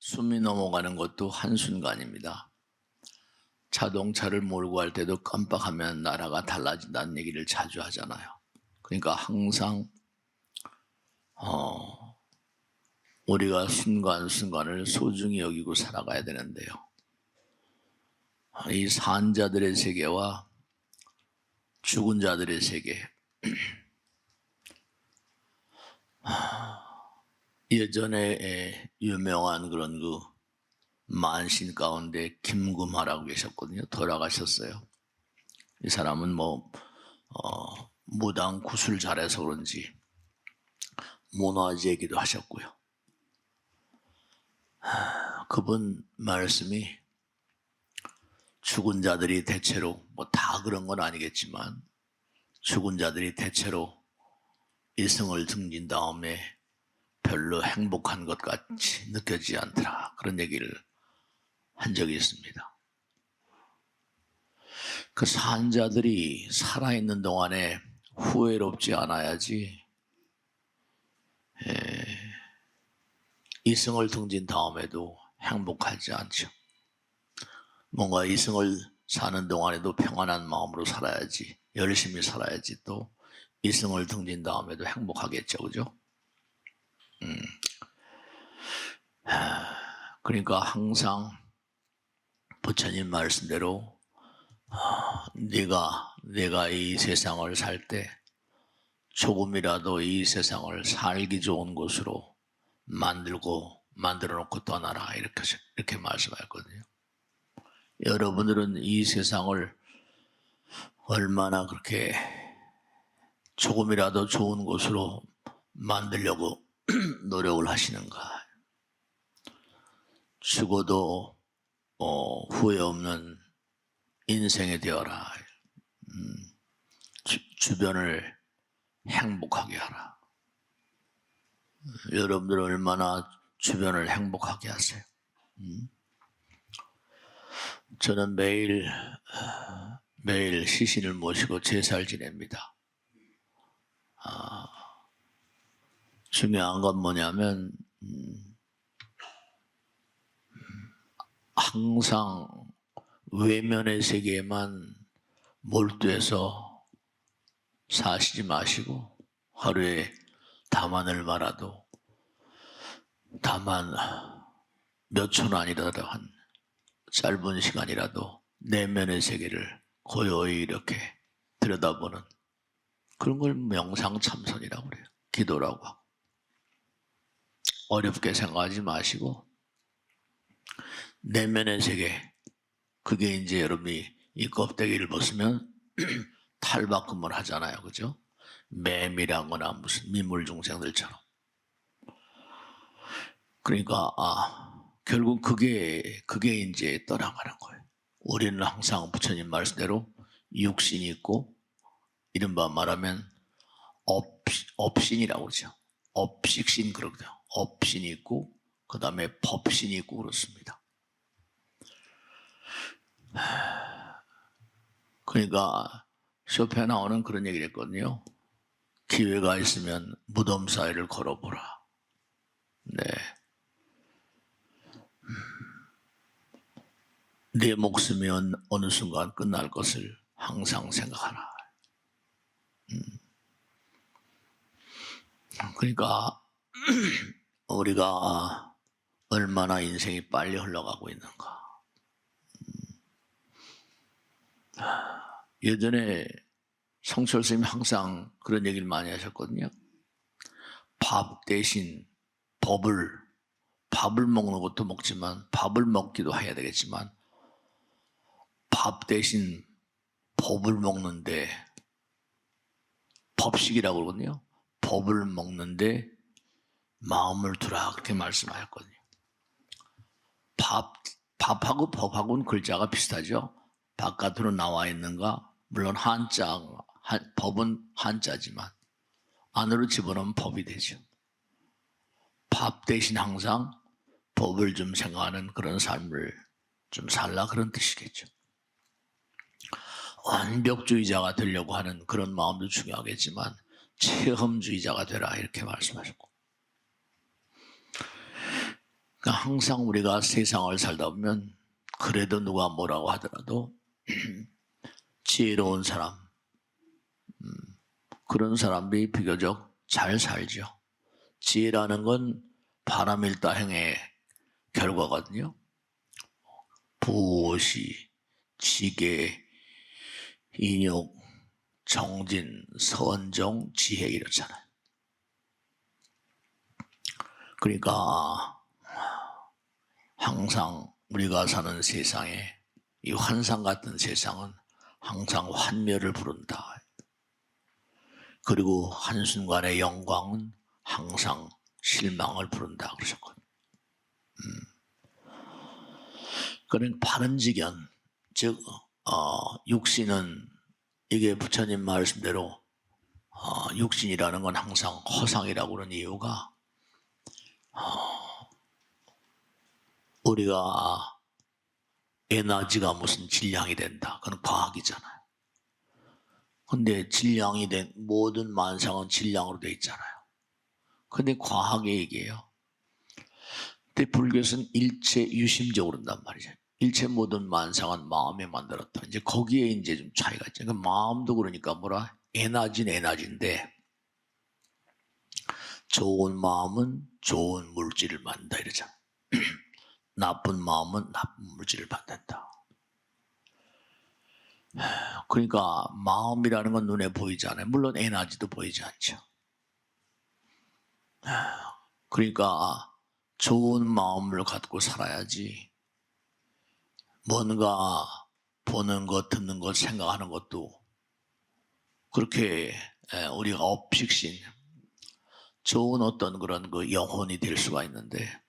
숨이 넘어가는 것도 한순간입니다. 자동차를 몰고 갈 때도 깜빡하면 나라가 달라진다는 얘기를 자주 하잖아요. 그러니까 항상 우리가 순간순간을 소중히 여기고 살아가야 되는데요. 이 산자들의 세계와 죽은 자들의 세계, 예전에 유명한 그런 그 만신 가운데 김금하라고 계셨거든요. 돌아가셨어요. 이 사람은 무당 구슬 잘해서 그런지 문화제기도 하셨고요. 그분 말씀이 죽은 자들이 대체로 다 그런 건 아니겠지만 죽은 자들이 대체로 이승을 등진 다음에 별로 행복한 것 같이 느껴지지 않더라. 그런 얘기를 한 적이 있습니다. 그 산자들이 살아있는 동안에 후회롭지 않아야지 이승을 등진 다음에도 행복하지 않죠. 뭔가 이승을 사는 동안에도 평안한 마음으로 살아야지, 열심히 살아야지 또 이승을 등진 다음에도 행복하겠죠. 그죠? 그러니까 항상 부처님 말씀대로 내가 이 세상을 살 때 조금이라도 이 세상을 살기 좋은 곳으로 만들어 놓고 떠나라, 이렇게 말씀하셨거든요. 여러분들은 이 세상을 얼마나 그렇게 조금이라도 좋은 곳으로 만들려고 노력을 하시는가. 죽어도 후회 없는 인생이 되어라. 주변을 행복하게 하라. 여러분들 얼마나 주변을 행복하게 하세요. 저는 매일 시신을 모시고 제사를 지냅니다. 중요한 건 뭐냐면 항상 외면의 세계에만 몰두해서 사시지 마시고 하루에 다만을 말아도 다만 몇 초 아니라도 한 짧은 시간이라도 내면의 세계를 고요히 이렇게 들여다보는 그런 걸 명상 참선이라고 그래요. 기도라고 하고. 어렵게 생각하지 마시고 내면의 세계, 그게 이제 여러분이 이 껍데기를 벗으면 탈바꿈을 하잖아요. 그죠? 매미란 거나 무슨 미물 중생들처럼. 그러니까 결국 그게 이제 떠나가는 거예요. 우리는 항상 부처님 말씀대로 육신이 있고, 이른바 말하면 업신이라고 그러죠. 업식신 그러거든요. 업신이 있고 그 다음에 법신이 있고 그렇습니다. 그러니까 쇼펜하우는 그런 얘기를 했거든요. 기회가 있으면 무덤 사이를 걸어보라. 네. 내 목숨이 어느 순간 끝날 것을 항상 생각하라. 그러니까 우리가 얼마나 인생이 빨리 흘러가고 있는가. 예전에 성철 스님이 항상 그런 얘기를 많이 하셨거든요. 밥 대신 밥을 먹는 것도 먹지만 밥을 먹기도 해야 되겠지만 밥 대신 법을 먹는데, 법식이라고 그러거든요. 법을 먹는데 마음을 두라, 그렇게 말씀하셨거든요. 밥하고 법하고는 글자가 비슷하죠. 바깥으로 나와 있는가, 물론 법은 한자지만 안으로 집어넣으면 법이 되죠. 밥 대신 항상 법을 좀 생각하는 그런 삶을 좀 살라, 그런 뜻이겠죠. 완벽주의자가 되려고 하는 그런 마음도 중요하겠지만 체험주의자가 되라, 이렇게 말씀하셨고, 그러니까 항상 우리가 세상을 살다 보면 그래도 누가 뭐라고 하더라도 지혜로운 사람, 그런 사람들이 비교적 잘 살죠. 지혜라는 건 바람일다행의 결과거든요. 보시, 지계, 인욕, 정진, 선정, 지혜 이렇잖아요. 그러니까 항상 우리가 사는 세상에 이 환상 같은 세상은 항상 환멸을 부른다. 그리고 한순간의 영광은 항상 실망을 부른다 그러셨거든요. 그러니까 바른지견, 즉 육신은 이게 부처님 말씀대로 육신이라는 건 항상 허상이라고 그런 이유가 우리가 에너지가 무슨 질량이 된다. 그건 과학이잖아요. 근데 질량이 된 모든 만상은 질량으로 되어 있잖아요. 근데 과학의 얘기예요. 근데 불교에서는 일체 유심적으로 한단 말이죠. 일체 모든 만상은 마음에 만들었다. 이제 거기에 이제 좀 차이가 있죠. 그러니까 마음도 그러니까 뭐라 에너지는 에너지인데 좋은 마음은 좋은 물질을 만든다 이러잖아. 나쁜 마음은 나쁜 물질을 받는다. 그러니까 마음이라는 건 눈에 보이지 않아요. 물론 에너지도 보이지 않죠. 그러니까 좋은 마음을 갖고 살아야지 뭔가 보는 것, 듣는 것, 생각하는 것도 그렇게 우리가 업식신 좋은 어떤 그런 그 영혼이 될 수가 있는데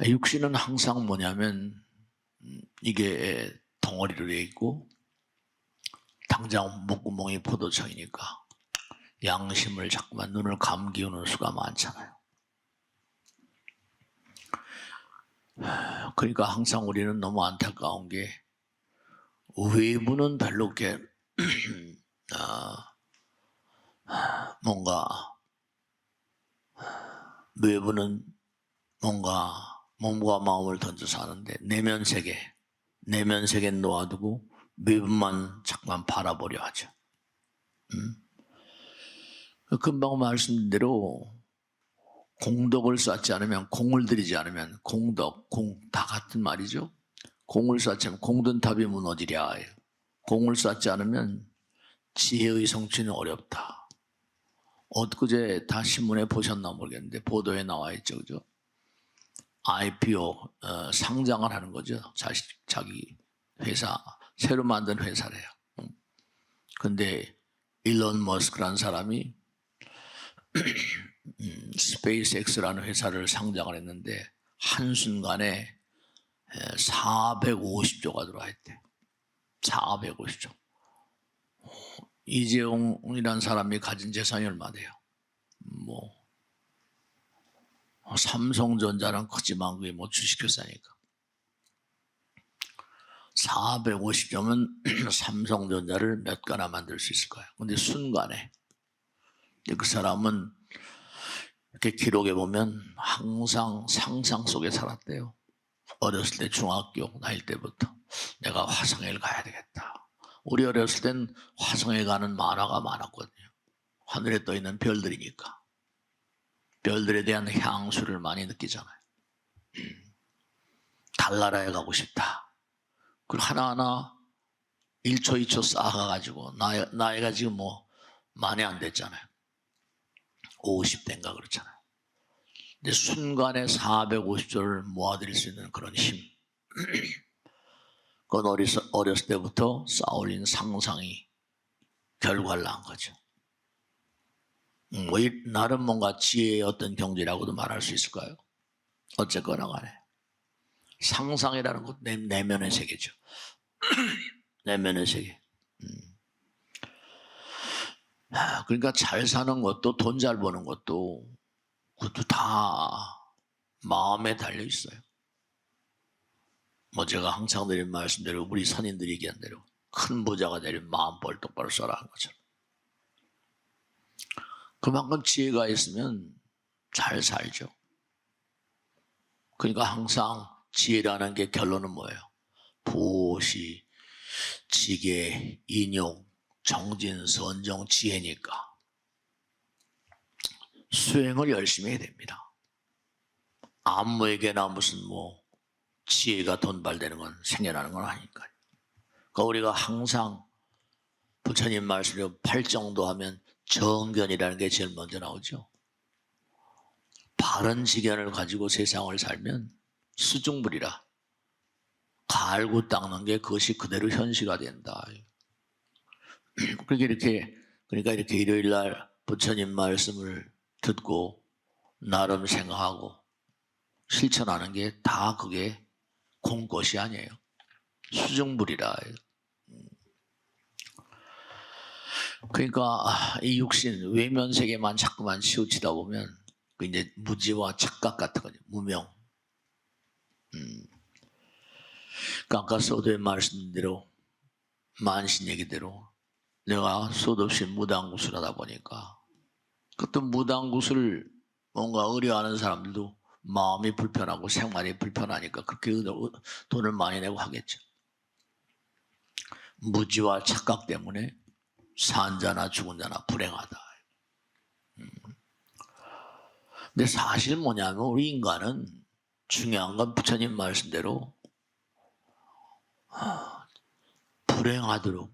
육신은 항상 뭐냐면 이게 덩어리로 되어 있고 당장 목구멍이 포도청이니까 양심을 자꾸만 눈을 감기우는 수가 많잖아요. 그러니까 항상 우리는 너무 안타까운 게 외부는 별로 이렇게 뭔가 외부는 뭔가 몸과 마음을 던져서 하는데 내면 세계 놓아두고 외부만 자꾸만 바라보려 하죠. 금방 말씀드린 대로 공덕을 쌓지 않으면 공을 들이지 않으면 공덕, 공 다 같은 말이죠. 공을 쌓지 않으면 공든탑이 무너지랴. 공을 쌓지 않으면 지혜의 성취는 어렵다. 엊그제 다 신문에 보셨나 모르겠는데 보도에 나와 있죠. 그죠? IPO 상장을 하는 거죠. 자기 회사 새로 만든 회사래요. 근데 일론 머스크라는 사람이 스페이스X라는 회사를 상장을 했는데 한순간에 450조가 들어와 있대. 450조. 이재용이라는 사람이 가진 재산이 얼마 돼요? 뭐 삼성전자는 크지만 그게 뭐 주식회사니까 450조면 삼성전자를 몇 가나 만들 수 있을 거예요. 근데 순간에 그 사람은 이렇게 기록에 보면 항상 상상 속에 살았대요. 어렸을 때 중학교 나이 때부터 내가 화성에 가야 되겠다. 우리 어렸을 땐 화성에 가는 만화가 많았거든요. 하늘에 떠 있는 별들이니까. 별들에 대한 향수를 많이 느끼잖아요. 달나라에 가고 싶다. 그리고 하나하나 1초 2초 쌓아가지고 나이가 지금 뭐 많이 안 됐잖아요. 50대인가 그렇잖아요. 근데 순간에 450조를 모아드릴 수 있는 그런 힘. 그건 어렸을 때부터 쌓아올린 상상이 결과를 낳은 거죠. 나름 뭔가 지혜의 어떤 경지라고도 말할 수 있을까요? 어쨌거나 간에 상상이라는 것 내면의 세계죠. 내면의 세계. 그러니까 잘 사는 것도 돈 잘 버는 것도 그것도 다 마음에 달려 있어요. 뭐 제가 항상 드린 말씀대로 우리 선인들이 얘기한 대로 큰 부자가 되려면 마음 벌 똑바로 써라 하는 것처럼 그만큼 지혜가 있으면 잘 살죠. 그러니까 항상 지혜라는 게 결론은 뭐예요? 보시, 지계, 인욕, 정진, 선정, 지혜니까 수행을 열심히 해야 됩니다. 아무에게나 무슨 뭐 지혜가 돈발되는 건 생겨나는 건 아니니까요. 그러니까 우리가 항상 부처님 말씀대로 팔정도 하면 정견이라는 게 제일 먼저 나오죠. 바른 지견을 가지고 세상을 살면 수중불이라 갈고 닦는 게 그것이 그대로 현시가 된다. 그러니까 이렇게 일요일 날 부처님 말씀을 듣고 나름 생각하고 실천하는 게 다 그게 공것이 아니에요. 수중불이라. 그러니까 이 육신 외면 세계만 자꾸만 치우치다 보면 그 이제 무지와 착각 같은 거죠. 무명. 그러니까 아까 소도의 말씀대로 만신 얘기대로 내가 소도 없이 무당구슬 하다 보니까 그것도 무당구슬 뭔가 의뢰하는 사람들도 마음이 불편하고 생활이 불편하니까 그렇게 돈을 많이 내고 하겠죠. 무지와 착각 때문에 산 자나 죽은 자나 불행하다. 근데 사실 뭐냐면 우리 인간은 중요한 건 부처님 말씀대로 불행하도록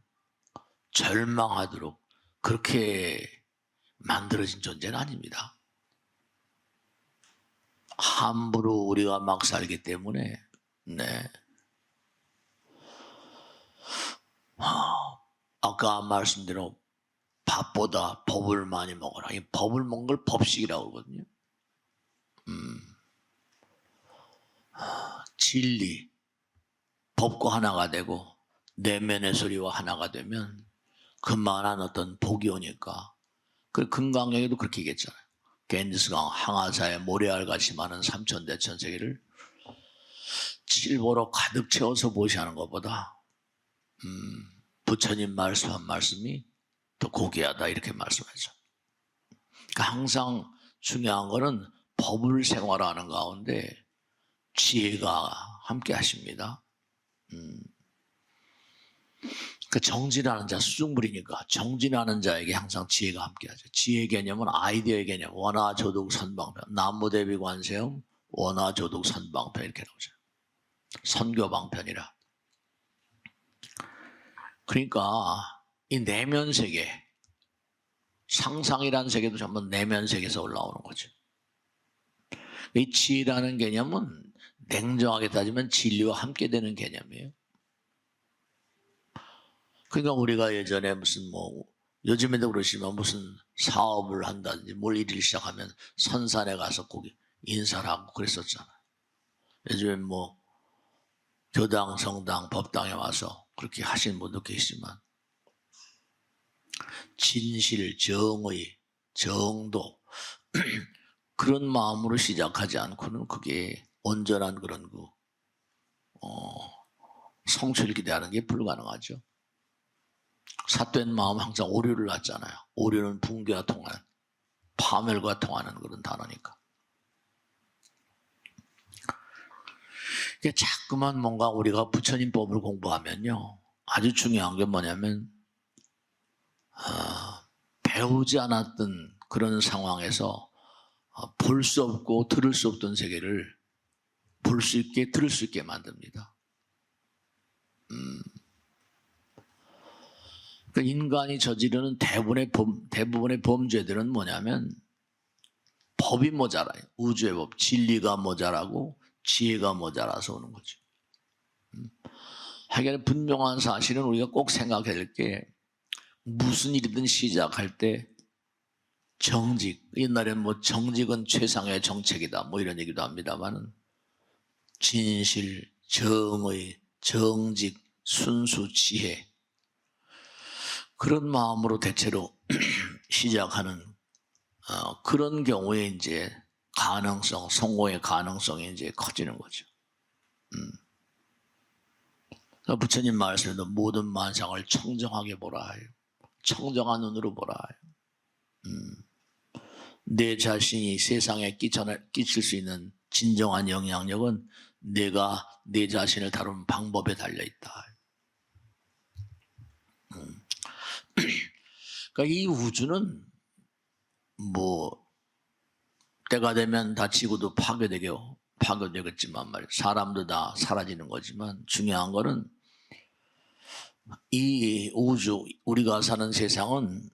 절망하도록 그렇게 만들어진 존재는 아닙니다. 함부로 우리가 막 살기 때문에 아까 말씀대로 밥보다 법을 많이 먹어라. 이 법을 먹는 걸 법식이라고 그러거든요. 진리, 법과 하나가 되고 내면의 소리와 하나가 되면 그만한 어떤 복이 오니까 그 금강경에도 그렇게 얘기했잖아요. 겐지스강 항아사에 모래알같이 많은 삼천대천 세계를 칠보로 가득 채워서 보시하는 것보다 부처님 말씀한 말씀이 더 고귀하다 이렇게 말씀하죠. 그러니까 항상 중요한 거는 법을 생활하는 가운데 지혜가 함께 하십니다. 그 정진하는 자, 수중불이니까 정진하는 자에게 항상 지혜가 함께하죠. 지혜 개념은 아이디어의 개념, 원화조독 선방편, 남무대비 관세음, 원화조독 선방편 이렇게 나오죠. 선교방편이라. 그러니까 이 내면 세계, 상상이라는 세계도 전부 내면 세계에서 올라오는 거죠. 이 지혜라는 개념은 냉정하게 따지면 진리와 함께 되는 개념이에요. 그러니까 우리가 예전에 무슨 뭐 요즘에도 그러시면 무슨 사업을 한다든지 뭘 일을 시작하면 선산에 가서 꼭 인사를 하고 그랬었잖아요. 요즘에 뭐 교당, 성당, 법당에 와서 그렇게 하시는 분도 계시지만 진실, 정의, 정도 그런 마음으로 시작하지 않고는 그게 온전한 그런 성취를 기대하는 게 불가능하죠. 삿된 마음 항상 오류를 낳잖아요. 오류는 붕괴와 통하는, 파멸과 통하는 그런 단어니까. 이게 자꾸만 뭔가 우리가 부처님 법을 공부하면요. 아주 중요한 게 뭐냐면, 배우지 않았던 그런 상황에서 볼 수 없고 들을 수 없던 세계를 볼 수 있게, 들을 수 있게 만듭니다. 인간이 저지르는 대부분의 범죄들은 뭐냐면 법이 모자라요. 우주의 법, 진리가 모자라고 지혜가 모자라서 오는 거죠. 하여간 분명한 사실은 우리가 꼭 생각해야 될 게 무슨 일이든 시작할 때 정직, 옛날에는 뭐 정직은 최상의 정책이다 뭐 이런 얘기도 합니다만 진실, 정의, 정직, 순수, 지혜 그런 마음으로 대체로 시작하는 그런 경우에 이제 가능성, 성공의 가능성이 이제 커지는 거죠. 부처님 말씀에도 모든 만상을 청정하게 보라 해요. 청정한 눈으로 보라 해요. 내 자신이 세상에 끼칠 수 있는 진정한 영향력은 내가 내 자신을 다루는 방법에 달려있다. 그러니까 이 우주는 뭐 때가 되면 다 지구도 파괴되겠지만 말이야. 사람도 다 사라지는 거지만 중요한 거는 이 우주, 우리가 사는 세상은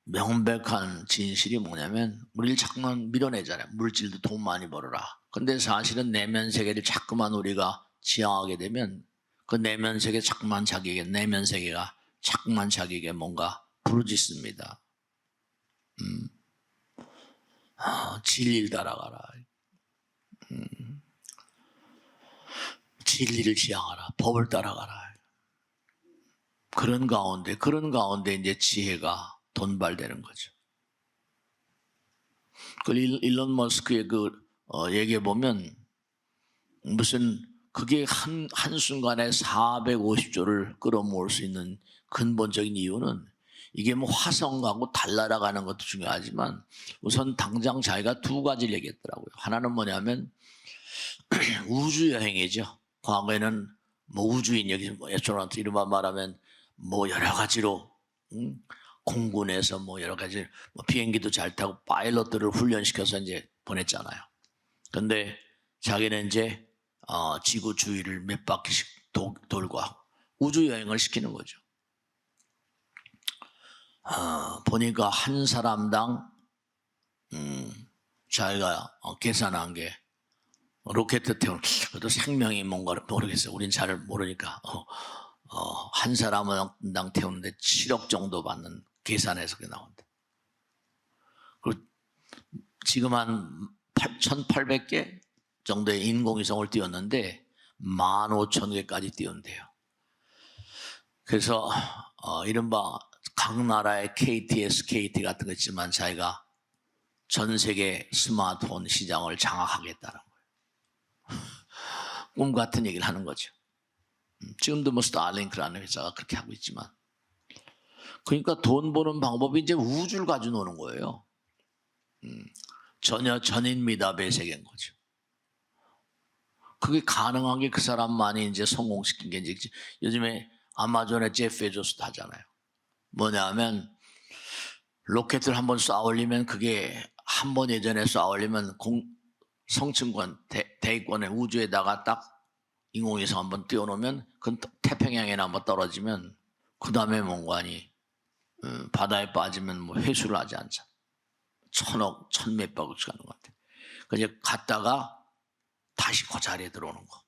명백한 진실이 뭐냐면 우리를 자꾸만 밀어내잖아요. 물질도 돈 많이 벌어라. 근데 사실은 내면 세계를 자꾸만 우리가 지향하게 되면 그 내면 세계 내면 세계가 자꾸만 자기에게 뭔가 부르짖습니다. 진리를 따라가라. 진리를 지향하라. 법을 따라가라. 그런 가운데 이제 지혜가 돈발되는 거죠. 그 일론 머스크의 얘기해 보면 무슨 그게 한순간에 450조를 끌어모을 수 있는 근본적인 이유는 이게 뭐 화성 가고 달 날아가는 것도 중요하지만 우선 당장 자기가 두 가지를 얘기했더라고요. 하나는 뭐냐면 우주 여행이죠. 과거에는 뭐 우주인 여기 뭐 에스트로나우트 이름만 말하면 뭐 여러 가지로 공군에서 뭐 여러 가지 뭐 비행기도 잘 타고 파일럿들을 훈련시켜서 이제 보냈잖아요. 근데 자기는 이제 지구 주위를 몇 바퀴씩 돌고 우주 여행을 시키는 거죠. 보니까 한 사람당 자기가 계산한 게 로켓 태우는 그래도 생명이 뭔가를 모르겠어요. 우린 잘 모르니까 한 사람당 태우는데 7억 정도 받는 계산해서 그게 나온다. 그리고 지금 한 1,800개 정도의 인공위성을 띄웠는데 15,000개까지 띄운대요. 그래서 이른바 각 나라의 KTS, KT 같은 거 있지만 자기가 전 세계 스마트폰 시장을 장악하겠다는 거예요. 꿈 같은 얘기를 하는 거죠. 지금도 뭐 스타링크라는 회사가 그렇게 하고 있지만 그러니까 돈 버는 방법이 이제 우주를 가지고 노는 거예요. 전혀 전인미답의 세계인 거죠. 그게 가능한 게 그 사람만이 이제 성공시킨 게 이제 요즘에 아마존의 제프 베조스도 하잖아요. 뭐냐면 로켓을 한번 쏴 올리면 그게 한 번 예전에 쏴 올리면 성층권 대기권의 우주에다가 딱 인공위성 한번 띄워놓으면 그 태평양에 한번 떨어지면 그 다음에 뭔가니 바다에 빠지면 뭐 회수를 하지 않잖아. 1,000억, 1,000몇백억씩 하는 것 같아. 그냥 갔다가 다시 그 자리에 들어오는 거.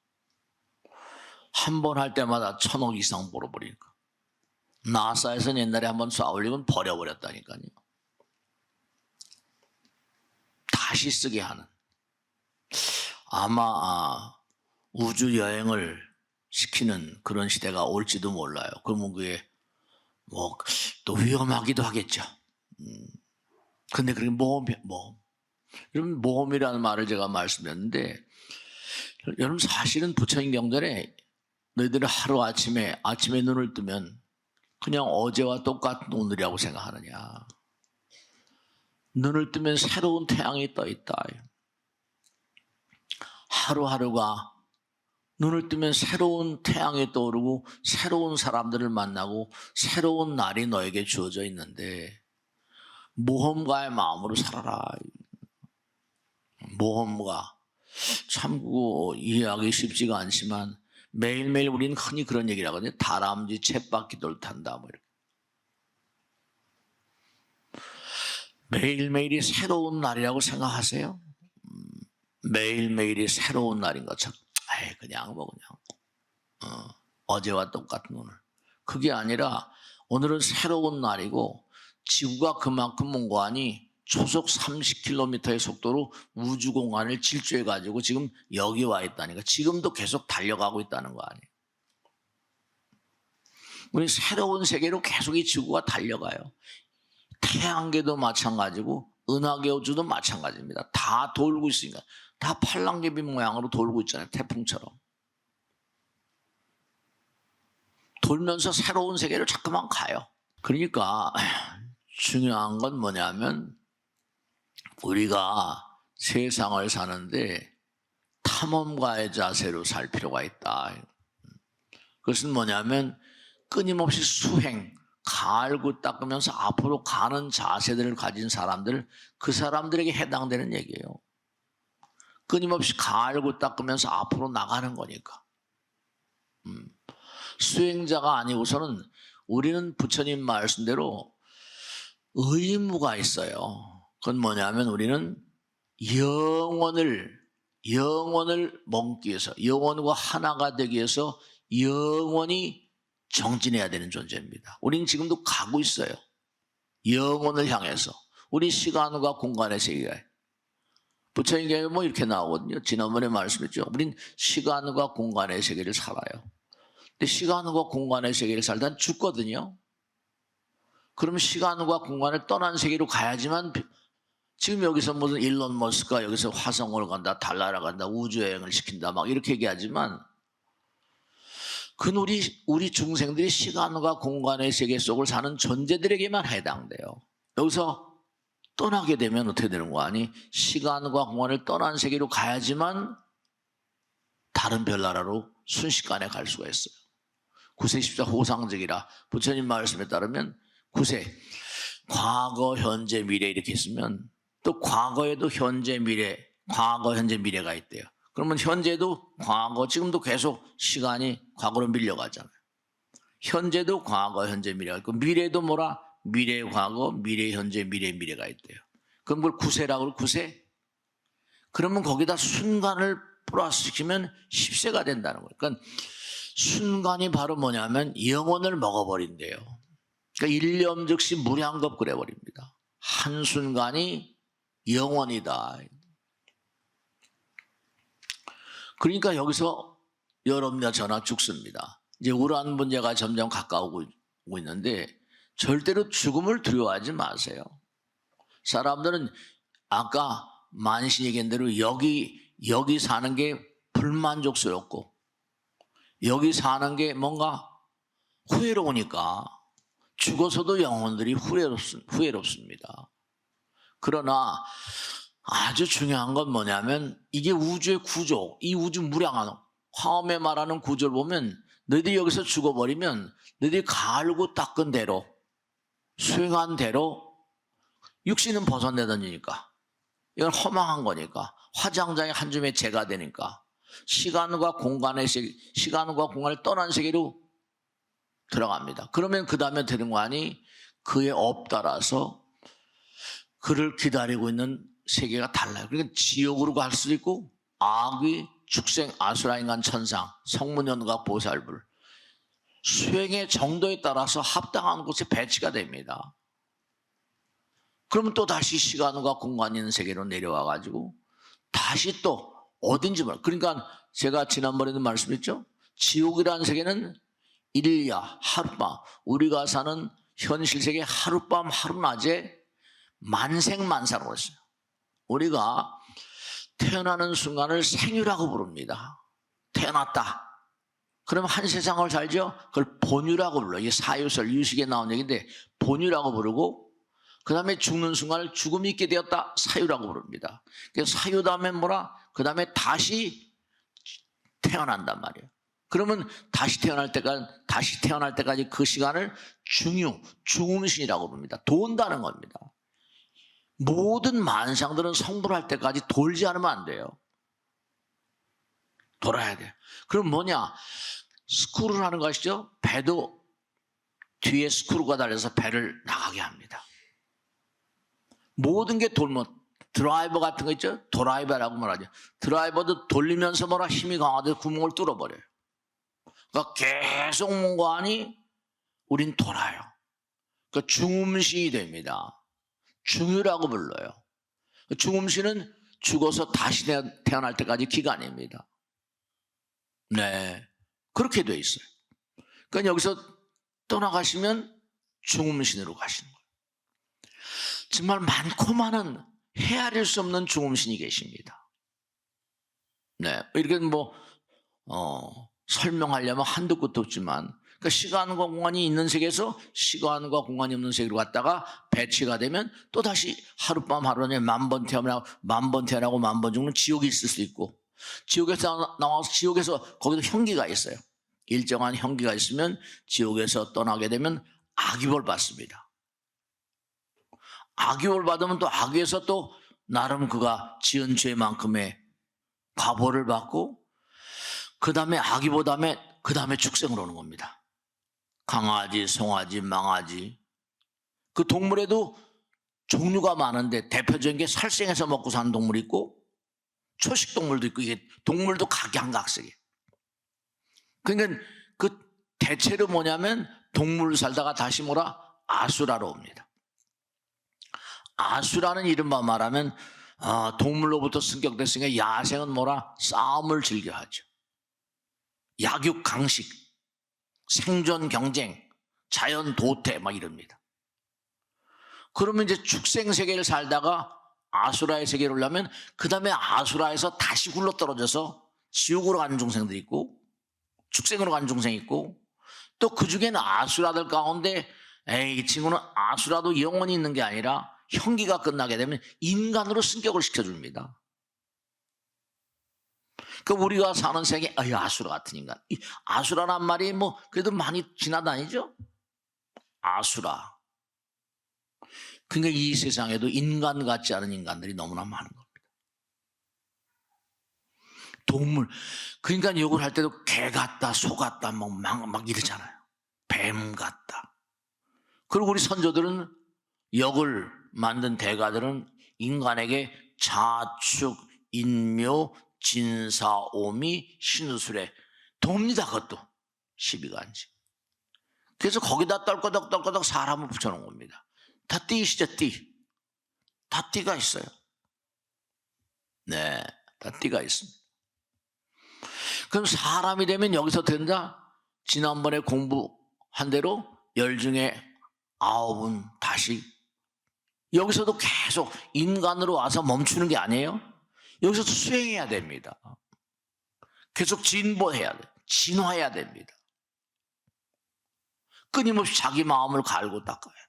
한 번 할 때마다 1,000억 이상 벌어버리니까. 나사에서는 옛날에 한번 쏴 올리면 버려버렸다니까요. 다시 쓰게 하는. 아마 우주 여행을 시키는 그런 시대가 올지도 몰라요. 그러면 그게 뭐 또 위험하기도 하겠죠. 근데 그게 모험. 여러분 모험이라는 말을 제가 말씀드렸는데 여러분 사실은 부처님 경전에 너희들은 하루 아침에 눈을 뜨면 그냥 어제와 똑같은 오늘이라고 생각하느냐. 눈을 뜨면 새로운 태양이 떠 있다. 하루하루가 눈을 뜨면 새로운 태양이 떠오르고 새로운 사람들을 만나고 새로운 날이 너에게 주어져 있는데 모험가의 마음으로 살아라. 모험가. 참 그거 이해하기 쉽지가 않지만 매일매일 우리는 흔히 그런 얘기를 하거든요. 다람쥐 쳇바퀴돌 탄다. 뭐 이렇게. 매일매일이 새로운 날이라고 생각하세요? 매일매일이 새로운 날인 것처럼 그냥 어제와 똑같은 오늘. 그게 아니라 오늘은 새로운 날이고 지구가 그만큼 뭔가하니 초속 30km의 속도로 우주공간을 질주해가지고 지금 여기 와 있다니까. 지금도 계속 달려가고 있다는 거 아니에요. 우리 새로운 세계로 계속 이 지구가 달려가요. 태양계도 마찬가지고 은하계 우주도 마찬가지입니다. 다 돌고 있으니까. 다 팔랑개비 모양으로 돌고 있잖아요. 태풍처럼. 돌면서 새로운 세계를 자꾸만 가요. 그러니까 중요한 건 뭐냐면 우리가 세상을 사는데 탐험가의 자세로 살 필요가 있다. 그것은 뭐냐면 끊임없이 수행, 갈고 닦으면서 앞으로 가는 자세들을 가진 사람들, 그 사람들에게 해당되는 얘기예요. 끊임없이 갈고 닦으면서 앞으로 나가는 거니까. 수행자가 아니고서는 우리는 부처님 말씀대로 의무가 있어요. 그건 뭐냐면 우리는 영원을 먹기 위해서, 영원과 하나가 되기 위해서 영원히 정진해야 되는 존재입니다. 우리는 지금도 가고 있어요. 영원을 향해서. 우리 시간과 공간의 세계에. 부처님께 뭐 이렇게 나오거든요. 지난번에 말씀했죠. 우린 시간과 공간의 세계를 살아요. 근데 시간과 공간의 세계를 살다 죽거든요. 그러면 시간과 공간을 떠난 세계로 가야지만, 지금 여기서 무슨 일론 머스크가 여기서 화성을 간다, 달나라 간다, 우주여행을 시킨다 막 이렇게 얘기하지만, 그건 우리 중생들이 시간과 공간의 세계 속을 사는 존재들에게만 해당돼요. 여기서 떠나게 되면 어떻게 되는 거 아니? 시간과 공간을 떠난 세계로 가야지만 다른 별나라로 순식간에 갈 수가 있어요. 구세십자 호상적이라 부처님 말씀에 따르면 구세, 과거, 현재, 미래 이렇게 있으면 또 과거에도 현재, 미래, 과거, 현재, 미래가 있대요. 그러면 현재도 과거, 지금도 계속 시간이 과거로 밀려가잖아요. 현재도 과거, 현재, 미래가 있고 미래도 뭐라? 미래, 과거, 미래, 현재, 미래, 미래가 있대요. 그럼 그걸 구세라고 그러고 구세? 그러면 거기다 순간을 플러스시키면 10세가 된다는 거예요. 그러니까 순간이 바로 뭐냐면 영혼을 먹어버린대요. 그러니까 일념 즉시 무량겁 그래버립니다. 한순간이 영원이다. 그러니까 여기서 여러분과 저나 죽습니다. 이제 우란 문제가 점점 가까우고 있는데 절대로 죽음을 두려워하지 마세요. 사람들은 아까 만신이 얘기한 대로 여기 사는 게 불만족스럽고 여기 사는 게 뭔가 후회로우니까 죽어서도 영혼들이 후회롭습니다. 그러나 아주 중요한 건 뭐냐면 이게 우주의 구조, 이 우주 무량한 화엄에 말하는 구조를 보면 너희들이 여기서 죽어버리면 너희들이 갈고 닦은 대로 수행한 대로 육신은 벗어내던지니까 이건 허망한 거니까 화장장의 한 줌의 재가 되니까 시간과 공간을 떠난 세계로 들어갑니다. 그러면 그 다음에 되는 거 아니? 그의 업 따라서 그를 기다리고 있는 세계가 달라요. 그러니까 지옥으로 갈 수도 있고 악귀, 축생, 아수라, 인간, 천상, 성문연각, 보살불 수행의 정도에 따라서 합당한 곳에 배치가 됩니다. 그러면 또 다시 시간과 공간이 있는 세계로 내려와 가지고 다시 또 어딘지 몰라. 그러니까 제가 지난번에도 말씀했죠. 지옥이라는 세계는 일야 하룻밤, 우리가 사는 현실 세계 하룻밤 하루낮에 만생만사라고 했어요. 우리가 태어나는 순간을 생유라고 부릅니다. 태어났다. 그러면 한 세상을 살죠. 그걸 본유라고 불러요. 이게 사유설 유식에 나온 얘기인데 본유라고 부르고 그 다음에 죽는 순간을 죽음이 있게 되었다. 사유라고 부릅니다. 그래서 사유 다음에 뭐라? 그 다음에 다시 태어난단 말이에요. 그러면 다시 태어날 때까지 그 시간을 중음신이라고 부릅니다. 돈다는 겁니다. 모든 만상들은 성불할 때까지 돌지 않으면 안 돼요. 돌아야 돼요. 그럼 뭐냐? 스크루를 하는 거 아시죠? 배도 뒤에 스크루가 달려서 배를 나가게 합니다. 모든 게 드라이버 같은 거 있죠? 드라이버라고 말하죠. 드라이버도 돌리면서 뭐라 힘이 강화돼서 구멍을 뚫어버려요. 그러니까 계속 뭔가 하니 우린 돌아요. 그러니까 중음신이 됩니다. 중유라고 불러요. 중음신은 죽어서 다시 태어날 때까지 기간입니다. 네, 그렇게 돼 있어요. 그러니까 여기서 떠나가시면 중음신으로 가시는 거예요. 정말 많고 많은 헤아릴 수 없는 중음신이 계십니다. 네, 이렇게 설명하려면 한도 끝도 없지만 그러니까 시간과 공간이 있는 세계에서 시간과 공간이 없는 세계로 갔다가 배치가 되면 또다시 하룻밤 하루에 만 번 태어나고 만 번 죽는 지옥이 있을 수 있고, 지옥에서 나와서 지옥에서 거기도 형기가 있어요. 일정한 형기가 있으면 지옥에서 떠나게 되면 악유벌 받습니다. 악유벌 받으면 또 악유에서 또 나름 그가 지은 죄만큼의 과보를 받고, 그 다음에 악유보 다음에 그 다음에 축생으로 오는 겁니다. 강아지, 송아지, 망아지, 그 동물에도 종류가 많은데 대표적인 게 살생해서 먹고 사는 동물이 있고 초식 동물도 있고, 이게 동물도 각양각색이에요. 그러니까 그 대체로 뭐냐면 동물 살다가 다시 뭐라 아수라로 옵니다. 아수라는 이른바 말하면 동물로부터 승격됐으니까 야생은 뭐라 싸움을 즐겨하죠. 약육 강식, 생존 경쟁, 자연 도태 막 이럽니다. 그러면 이제 축생 세계를 살다가 아수라의 세계로 오려면 그 다음에 아수라에서 다시 굴러떨어져서 지옥으로 가는 중생들이 있고 축생으로 가는 중생이 있고, 또 그 중에는 아수라들 가운데 이 친구는 아수라도 영원히 있는 게 아니라 형기가 끝나게 되면 인간으로 승격을 시켜줍니다. 그러니까 우리가 사는 세계, 아수라 같은 인간. 이 아수라란 말이 뭐 그래도 많이 지나다니죠. 아수라. 그러니까 이 세상에도 인간 같지 않은 인간들이 너무나 많은 겁니다. 동물. 그러니까 욕을 할 때도 개 같다, 소 같다, 막 이러잖아요. 뱀 같다. 그리고 우리 선조들은 역을 만든 대가들은 인간에게 자축, 인묘, 진사, 오미, 신우술에 돕니다. 그것도 12간지. 그래서 거기다 떨거덕 사람을 붙여놓은 겁니다. 다 띠시죠, 띠. 다 띠가 있어요. 네, 다 띠가 있습니다. 그럼 사람이 되면 여기서 된다? 지난번에 공부한 대로 10 중에 9은 다시 여기서도 계속 인간으로 와서 멈추는 게 아니에요. 여기서도 수행해야 됩니다. 계속 진보해야 돼. 진화해야 됩니다. 끊임없이 자기 마음을 갈고 닦아야 돼.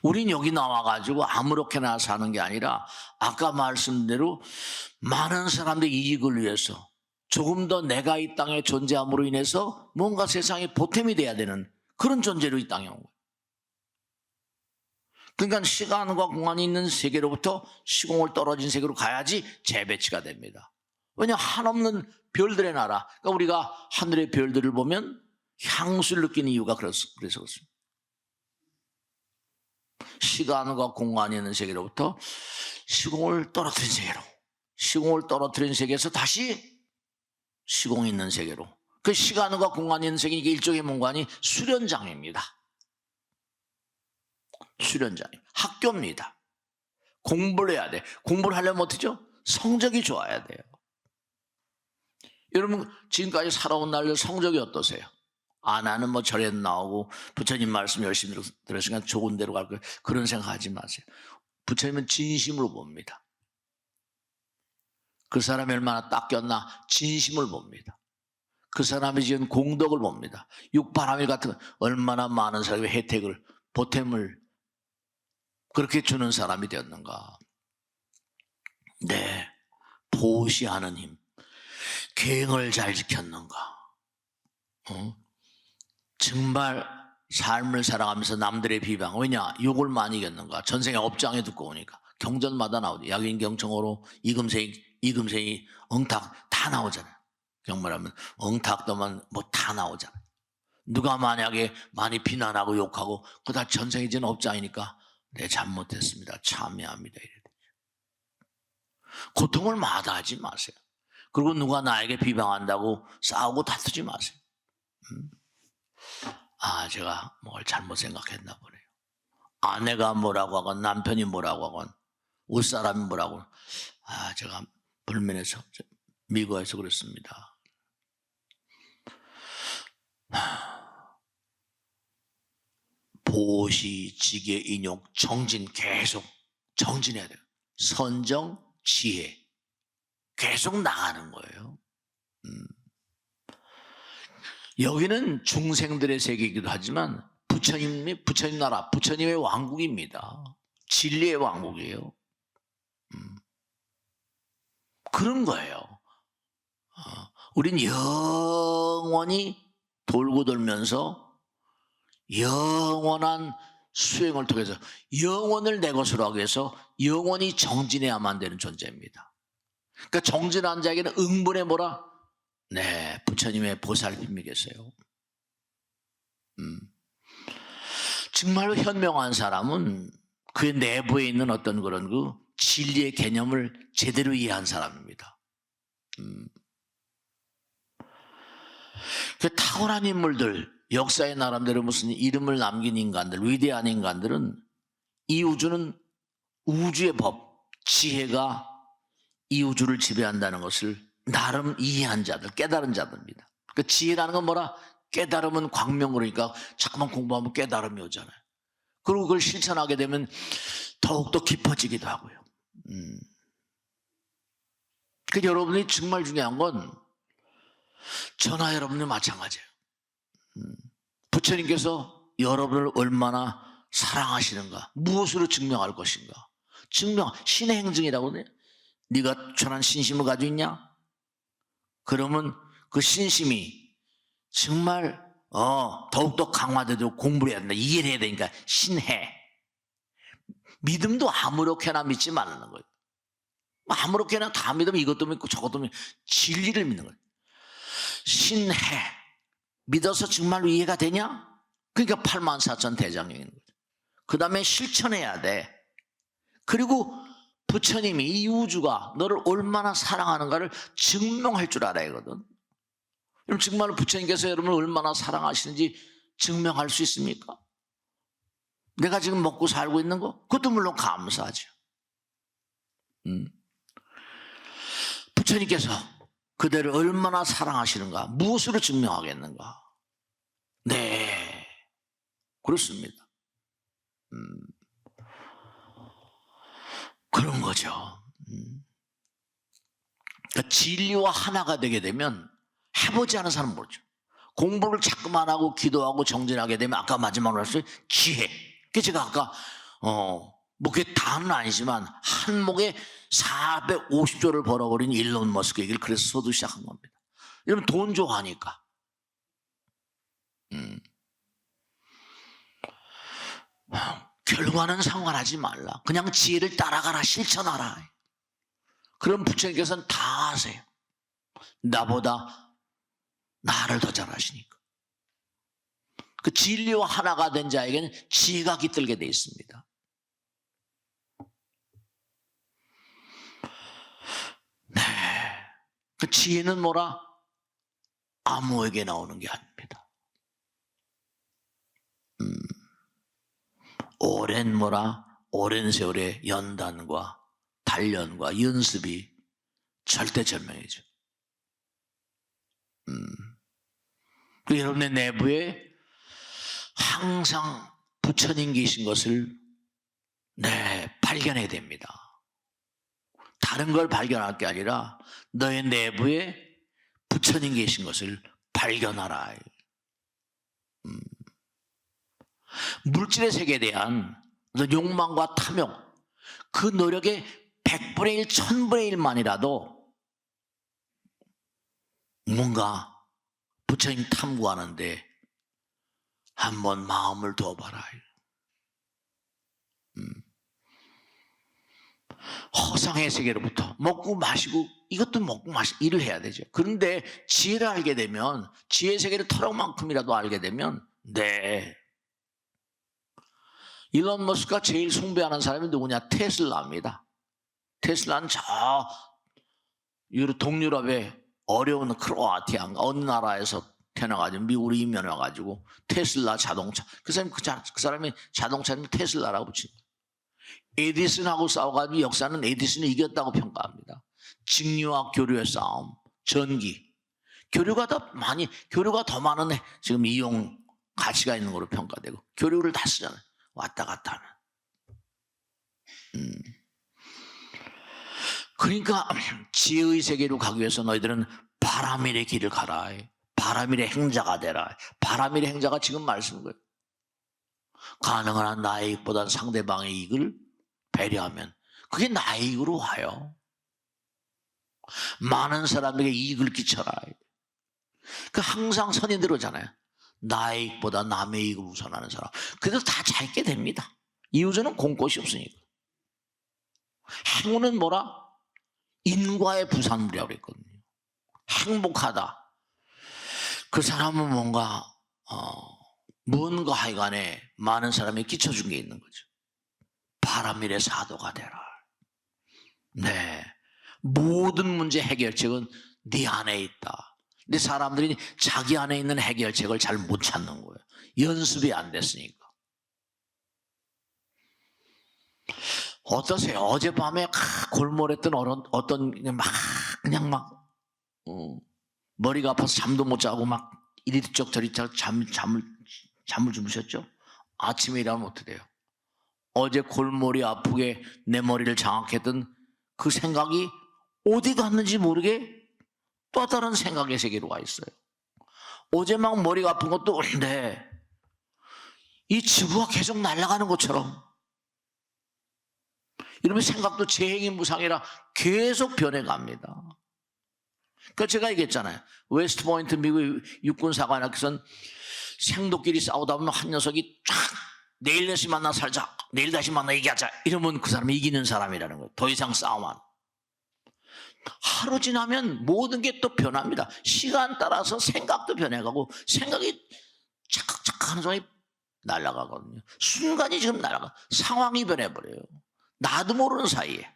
우린 여기 나와가지고 아무렇게나 사는 게 아니라 아까 말씀대로 많은 사람들의 이익을 위해서 조금 더 내가 이 땅에 존재함으로 인해서 뭔가 세상에 보탬이 돼야 되는 그런 존재로 이 땅에 온 거예요. 그러니까 시간과 공간이 있는 세계로부터 시공을 떨어진 세계로 가야지 재배치가 됩니다. 왜냐하면 한없는 별들의 나라. 그러니까 우리가 하늘의 별들을 보면 향수를 느끼는 이유가 그래서 그렇습니다. 시간과 공간이 있는 세계로부터 시공을 떨어뜨린 세계로, 시공을 떨어뜨린 세계에서 다시 시공이 있는 세계로. 그 시간과 공간이 있는 세계, 이게 일종의 뭔가니 수련장입니다. 수련장, 학교입니다. 공부를 해야 돼. 공부를 하려면 어떻게죠? 성적이 좋아야 돼요. 여러분 지금까지 살아온 날들 성적이 어떠세요? 나는 뭐 절에도 나오고 부처님 말씀 열심히 들었으니까 좋은 데로 갈 거예요. 그런 생각하지 마세요. 부처님은 진심으로 봅니다. 그 사람이 얼마나 닦였나 진심을 봅니다. 그 사람이 지은 공덕을 봅니다. 육바라밀 같은 얼마나 많은 사람의 혜택을, 보탬을 그렇게 주는 사람이 되었는가. 네, 보시하는 힘, 계행을 잘 지켰는가. 정말 삶을 살아가면서 남들의 비방, 왜냐? 욕을 많이 이겼는가? 전생에 업장에 듣고 오니까 경전마다 나오죠. 약인경청어로 이금생이 엉탁 다 나오잖아요. 경말하면 엉탁도만 뭐 다 나오잖아요. 누가 만약에 많이 비난하고 욕하고 그거 다 전생에 지은 업장이니까 내 잘못했습니다, 참여합니다 이래야 되죠. 고통을 마다하지 마세요. 그리고 누가 나에게 비방한다고 싸우고 다투지 마세요. 제가 뭘 잘못 생각했나 보네요. 아내가 뭐라고 하건 남편이 뭐라고 하건 옷사람이 뭐라고 하건 제가 불면에서 미국에서 그랬습니다. 보시, 지계, 인욕, 정진 계속 정진해야 돼요. 선정, 지혜 계속 나가는 거예요. 여기는 중생들의 세계이기도 하지만 부처님 나라, 부처님의 왕국입니다. 진리의 왕국이에요. 그런 거예요. 우린 영원히 돌고 돌면서 영원한 수행을 통해서 영원을 내 것으로 하기 위해서 영원히 정진해야만 되는 존재입니다. 그러니까 정진한 자에게는 응분에 뭐라? 네, 부처님의 보살핌이겠어요. 정말로 현명한 사람은 그의 내부에 있는 어떤 그런 그 진리의 개념을 제대로 이해한 사람입니다. 그 탁월한 인물들, 역사의 나름대로 무슨 이름을 남긴 인간들, 위대한 인간들은 이 우주는 우주의 법, 지혜가 이 우주를 지배한다는 것을 나름 이해한 자들, 깨달은 자들입니다. 그 지혜라는 건 뭐라? 깨달음은 광명, 그러니까 자꾸만 공부하면 깨달음이 오잖아요. 그리고 그걸 실천하게 되면 더욱더 깊어지기도 하고요. 그 여러분이 정말 중요한 건 저나 여러분이 마찬가지예요. 부처님께서 여러분을 얼마나 사랑하시는가, 무엇으로 증명할 것인가. 신의 행증이라고 해요. 네가 천한 신심을 가지고 있냐? 그러면 그 신심이 정말 더욱더 강화되도록 공부를 해야 된다. 이해를 해야 되니까 신해. 믿음도 아무렇게나 믿지 말라는 거예요. 아무렇게나 다 믿으면 이것도 믿고 저것도 믿고 진리를 믿는 거예요. 신해. 믿어서 정말로 이해가 되냐? 그러니까 84,000 대장경인 거죠. 그 다음에 실천해야 돼. 그리고 부처님이 이 우주가 너를 얼마나 사랑하는가를 증명할 줄 알아야 하거든. 그럼 정말로 부처님께서 여러분을 얼마나 사랑하시는지 증명할 수 있습니까? 내가 지금 먹고 살고 있는 거? 그것도 물론 감사하죠. 부처님께서 그대를 얼마나 사랑하시는가, 무엇으로 증명하겠는가? 네, 그렇습니다. 그런 거죠. 그러니까 진리와 하나가 되게 되면 해보지 않은 사람은 모르죠. 공부를 자꾸만 하고 기도하고 정진하게 되면 아까 마지막으로 했어요. 지혜. 그 제가 아까 뭐 그게 다는 아니지만 한목에 450조를 벌어버린 일론 머스크 얘기를 그래서 써도 시작한 겁니다. 여러분 돈 좋아하니까. 결과는 상관하지 말라. 그냥 지혜를 따라가라. 실천하라. 그럼 부처님께서는 다 아세요. 나보다 나를 더 잘하시니까. 그 진리와 하나가 된 자에게는 지혜가 깃들게 되어 있습니다. 네. 그 지혜는 뭐라? 아무에게 나오는 게 아닙니다. 오랜 세월의 연단과 단련과 연습이 절대절명이죠. 여러분의 내부에 항상 부처님 계신 것을 발견해야 됩니다. 다른 걸 발견할 게 아니라 너의 내부에 부처님 계신 것을 발견하라. 물질의 세계에 대한 욕망과 탐욕, 그 노력의 100분의 1, 1000분의 1만이라도 뭔가 부처님 탐구하는데 한번 마음을 두어봐라. 허상의 세계로부터 먹고 마시고 이것도 먹고 마시고 일을 해야 되죠. 그런데 지혜를 알게 되면, 지혜의 세계를 털어만큼이라도 알게 되면 일론 머스크가 제일 숭배하는 사람이 누구냐? 테슬라입니다. 테슬라는 저 동유럽의 어려운 크로아티아인가 어느 나라에서 태어나가지고 미국으로 이민해 와가지고 테슬라 자동차, 그 사람이 자동차는 테슬라라고 붙인 거예요. 에디슨하고 싸워가지고 역사는 에디슨이 이겼다고 평가합니다. 직류와 교류의 싸움, 전기, 교류가 더 많은 지금 이용 가치가 있는 걸로 평가되고, 교류를 다 쓰잖아요. 왔다 갔다 하는. 그러니까 지혜의 세계로 가기 위해서 너희들은 바람일의 길을 가라. 바람일의 행자가 되라. 바람일의 행자가 지금 말씀인 거예요. 가능한 한 나의 이익보다 상대방의 이익을 배려하면 그게 나의 이익으로 와요. 많은 사람에게 이익을 끼쳐라. 그 항상 선이 들어오잖아요. 나의 이익보다 남의 이익을 우선하는 사람. 그래도 다 잘 있게 됩니다. 이유저는 공것이 없으니까. 행운은 뭐라? 인과의 부산물이라고 그랬거든요. 행복하다. 그 사람은 뭔가 하여간에 많은 사람이 끼쳐준 게 있는 거죠. 바람일의 사도가 되라. 네, 모든 문제 해결책은 네 안에 있다. 근데 사람들이 자기 안에 있는 해결책을 잘 못 찾는 거예요. 연습이 안 됐으니까. 어떠세요? 어젯밤에 골몰했던 어떤 그냥 머리가 아파서 잠도 못 자고 막 이리적 저리적 잠을 주무셨죠? 아침에 일어나면 어떻게 돼요? 어제 골머리 아프게 내 머리를 장악했던 그 생각이 어디 갔는지 모르게 또 다른 생각의 세계로 와 있어요. 어제 막 머리가 아픈 것도 네, 이 지구가 계속 날아가는 것처럼 여러분 생각도 재행이 무상이라 계속 변해갑니다. 그러니까 제가 얘기했잖아요. 웨스트포인트 미국 육군사관학교에서는 생도끼리 싸우다 보면 한 녀석이 쫙 내일 다시 만나 살자, 내일 다시 만나 얘기하자 이러면 그 사람이 이기는 사람이라는 거예요. 더 이상 싸움 안. 하루 지나면 모든 게 또 변합니다. 시간 따라서 생각도 변해가고 생각이 착각착각 하는 순간에 날아가거든요. 순간이 지금 날아가. 상황이 변해버려요. 나도 모르는 사이에.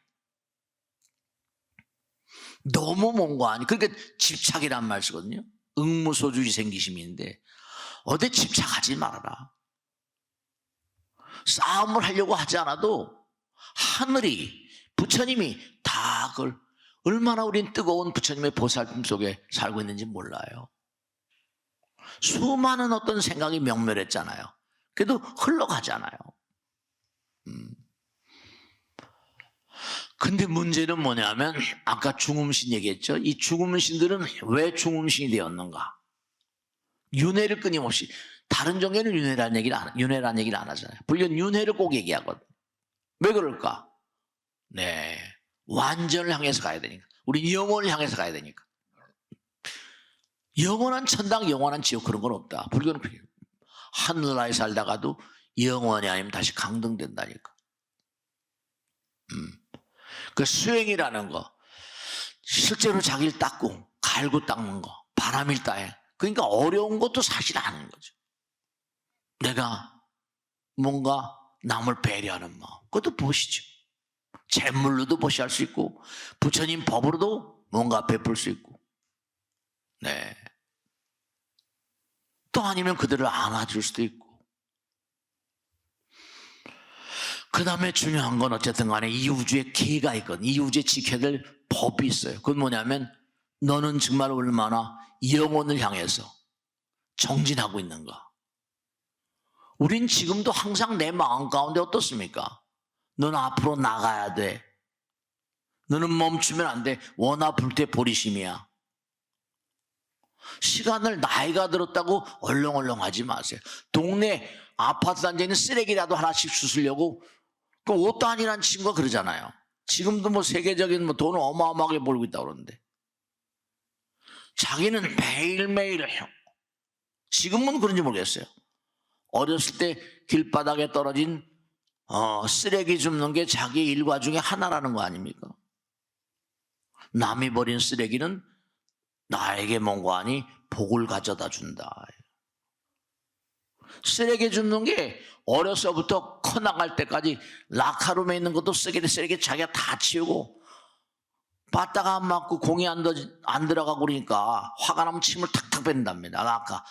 너무 뭔가 아니. 그러니까 집착이란 말 쓰거든요. 응무소주의 생기심인데 어디 집착하지 말아라. 싸움을 하려고 하지 않아도 하늘이 부처님이 다 그걸 얼마나 우린 뜨거운 부처님의 보살핌 속에 살고 있는지 몰라요. 수많은 어떤 생각이 명멸했잖아요. 그래도 흘러가잖아요. 근데 문제는 뭐냐면 아까 중음신 얘기했죠. 이 중음신들은 왜 중음신이 되었는가? 윤회를 끊임없이 다른 종교는 윤회라는 얘기를 안 하잖아요. 불교는 윤회를 꼭 얘기하거든. 왜 그럴까? 네, 완전을 향해서 가야 되니까. 우리 영혼을 향해서 가야 되니까. 영원한 천당, 영원한 지옥 그런 건 없다. 불교는 하늘나라에 살다가도 영원이 아니면 다시 강등된다니까. 그 수행이라는 거, 실제로 자기를 닦고 갈고 닦는 거, 바람일다해. 그러니까 어려운 것도 사실 아닌 거죠. 내가 뭔가 남을 배려하는 마음, 그것도 보시죠. 재물로도 보시할 수 있고 부처님 법으로도 뭔가 베풀 수 있고, 네. 또 아니면 그들을 안아줄 수도 있고. 그 다음에 중요한 건 어쨌든 간에 이 우주에 계가 있거든. 이 우주에 지켜야 될 법이 있어요. 그건 뭐냐면 너는 정말 얼마나 영혼을 향해서 정진하고 있는가. 우린 지금도 항상 내 마음 가운데 어떻습니까? 너는 앞으로 나가야 돼. 너는 멈추면 안 돼. 원하 불태 보리심이야. 시간을 나이가 들었다고 얼렁얼렁하지 마세요. 동네 아파트 단지에 있는 쓰레기라도 하나씩 주스려고 그 옷단이라는 친구가 그러잖아요. 지금도 뭐 세계적인 뭐 돈을 어마어마하게 벌고 있다고 그러는데 자기는 매일매일 지금은 그런지 모르겠어요. 어렸을 때 길바닥에 떨어진 쓰레기 줍는 게 자기 일과 중에 하나라는 거 아닙니까? 남이 버린 쓰레기는 나에게 뭔가 하니 복을 가져다 준다. 쓰레기 줍는 게 어려서부터 커나갈 때까지 라카룸에 있는 것도 쓰레기 자기가 다 치우고 바다가 안 맞고 공이 안 들어가고 그러니까 화가 나면 침을 탁탁 뱉는답니다. 아까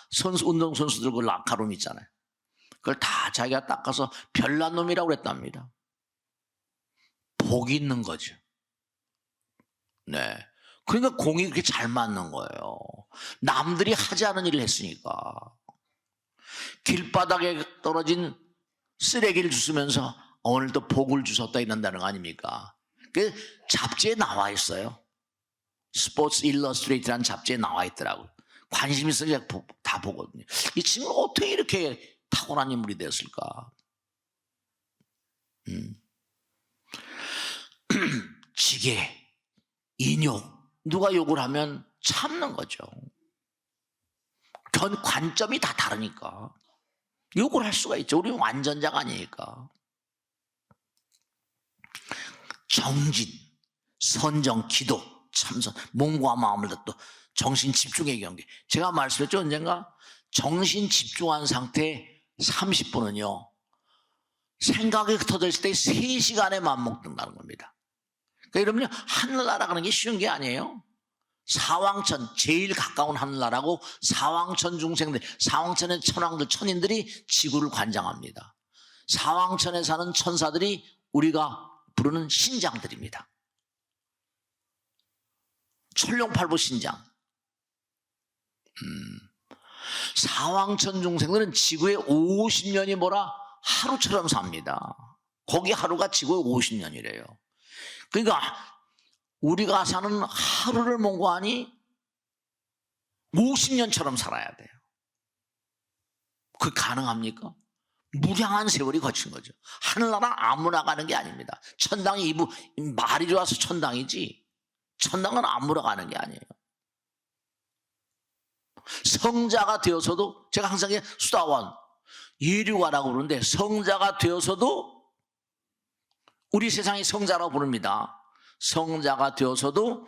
운동선수들 그 라카룸 있잖아요. 그걸 다 자기가 닦아서 별난 놈이라고 그랬답니다. 복이 있는 거죠. 네. 그러니까 공이 그렇게 잘 맞는 거예요. 남들이 하지 않은 일을 했으니까. 길바닥에 떨어진 쓰레기를 주스면서 오늘도 복을 주셨다 이런다는 거 아닙니까? 그 잡지에 나와 있어요. 스포츠 일러스트레이트라는 잡지에 나와 있더라고요. 관심 있어서 다 보거든요. 이 친구는 어떻게 이렇게 타고난 인물이 되었을까? 지게, 인욕, 누가 욕을 하면 참는 거죠. 관점이 다 다르니까 욕을 할 수가 있죠. 우리는 완전자가 아니니까. 정진, 선정, 기도, 참선, 몸과 마음을 또 정신 집중의 경계. 제가 말씀했죠, 언젠가? 정신 집중한 상태 30분은요 생각이 흩어져 있을 때 3시간에 맘먹는다는 겁니다. 그러니까 여러분요, 하늘 날아가는 게 쉬운 게 아니에요. 사왕천, 제일 가까운 하늘나라고 사왕천 중생들, 사왕천의 천왕들, 천인들이 지구를 관장합니다. 사왕천에 사는 천사들이 우리가 부르는 신장들입니다. 천룡팔부 신장. 사왕천 중생들은 지구에 50년이 뭐라 하루처럼 삽니다. 거기 하루가 지구에 50년이래요. 그러니까 우리가 사는 하루를 몽고하니 50년처럼 살아야 돼요. 그게 가능합니까? 무량한 세월이 거친 거죠. 하늘나라 아무나 가는 게 아닙니다. 천당이 말이 좋아서 천당이지 천당은 아무나 가는 게 아니에요. 성자가 되어서도, 제가 항상 수다원 예류가라고 부르는데, 성자가 되어서도, 우리 세상이 성자라고 부릅니다. 성자가 되어서도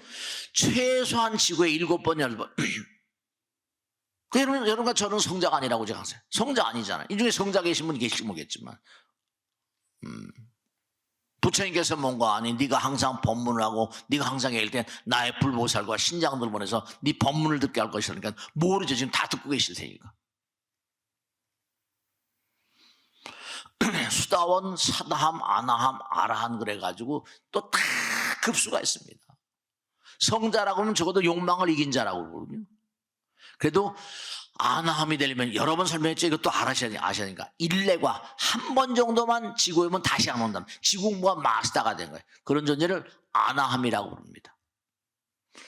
최소한 지구에 7번, 10번. 여러분과 저는 성자가 아니라고 제가 하세요. 성자 아니잖아요. 이 중에 성자 계신 분이 계실지 모르겠지만, 부처님께서 뭔가 아니, 네가 항상 법문을 하고 네가 항상 얘기할 때 나의 불보살과 신장들 보내서 네 법문을 듣게 할 것이라니까 모르죠. 지금 다 듣고 계실 테니까. 수다원, 사다함, 아나함, 아라한 그래가지고 또 다 급수가 있습니다. 성자라고 하면 적어도 욕망을 이긴 자라고 그러거든요. 그래도 아나함이 되려면 여러 번 설명했죠. 이것도 아셔야니까 일례과 한 번 정도만 지구에 오면 다시 안 온다면 지구 공부가 마스터가 된 거예요. 그런 존재를 아나함이라고 부릅니다.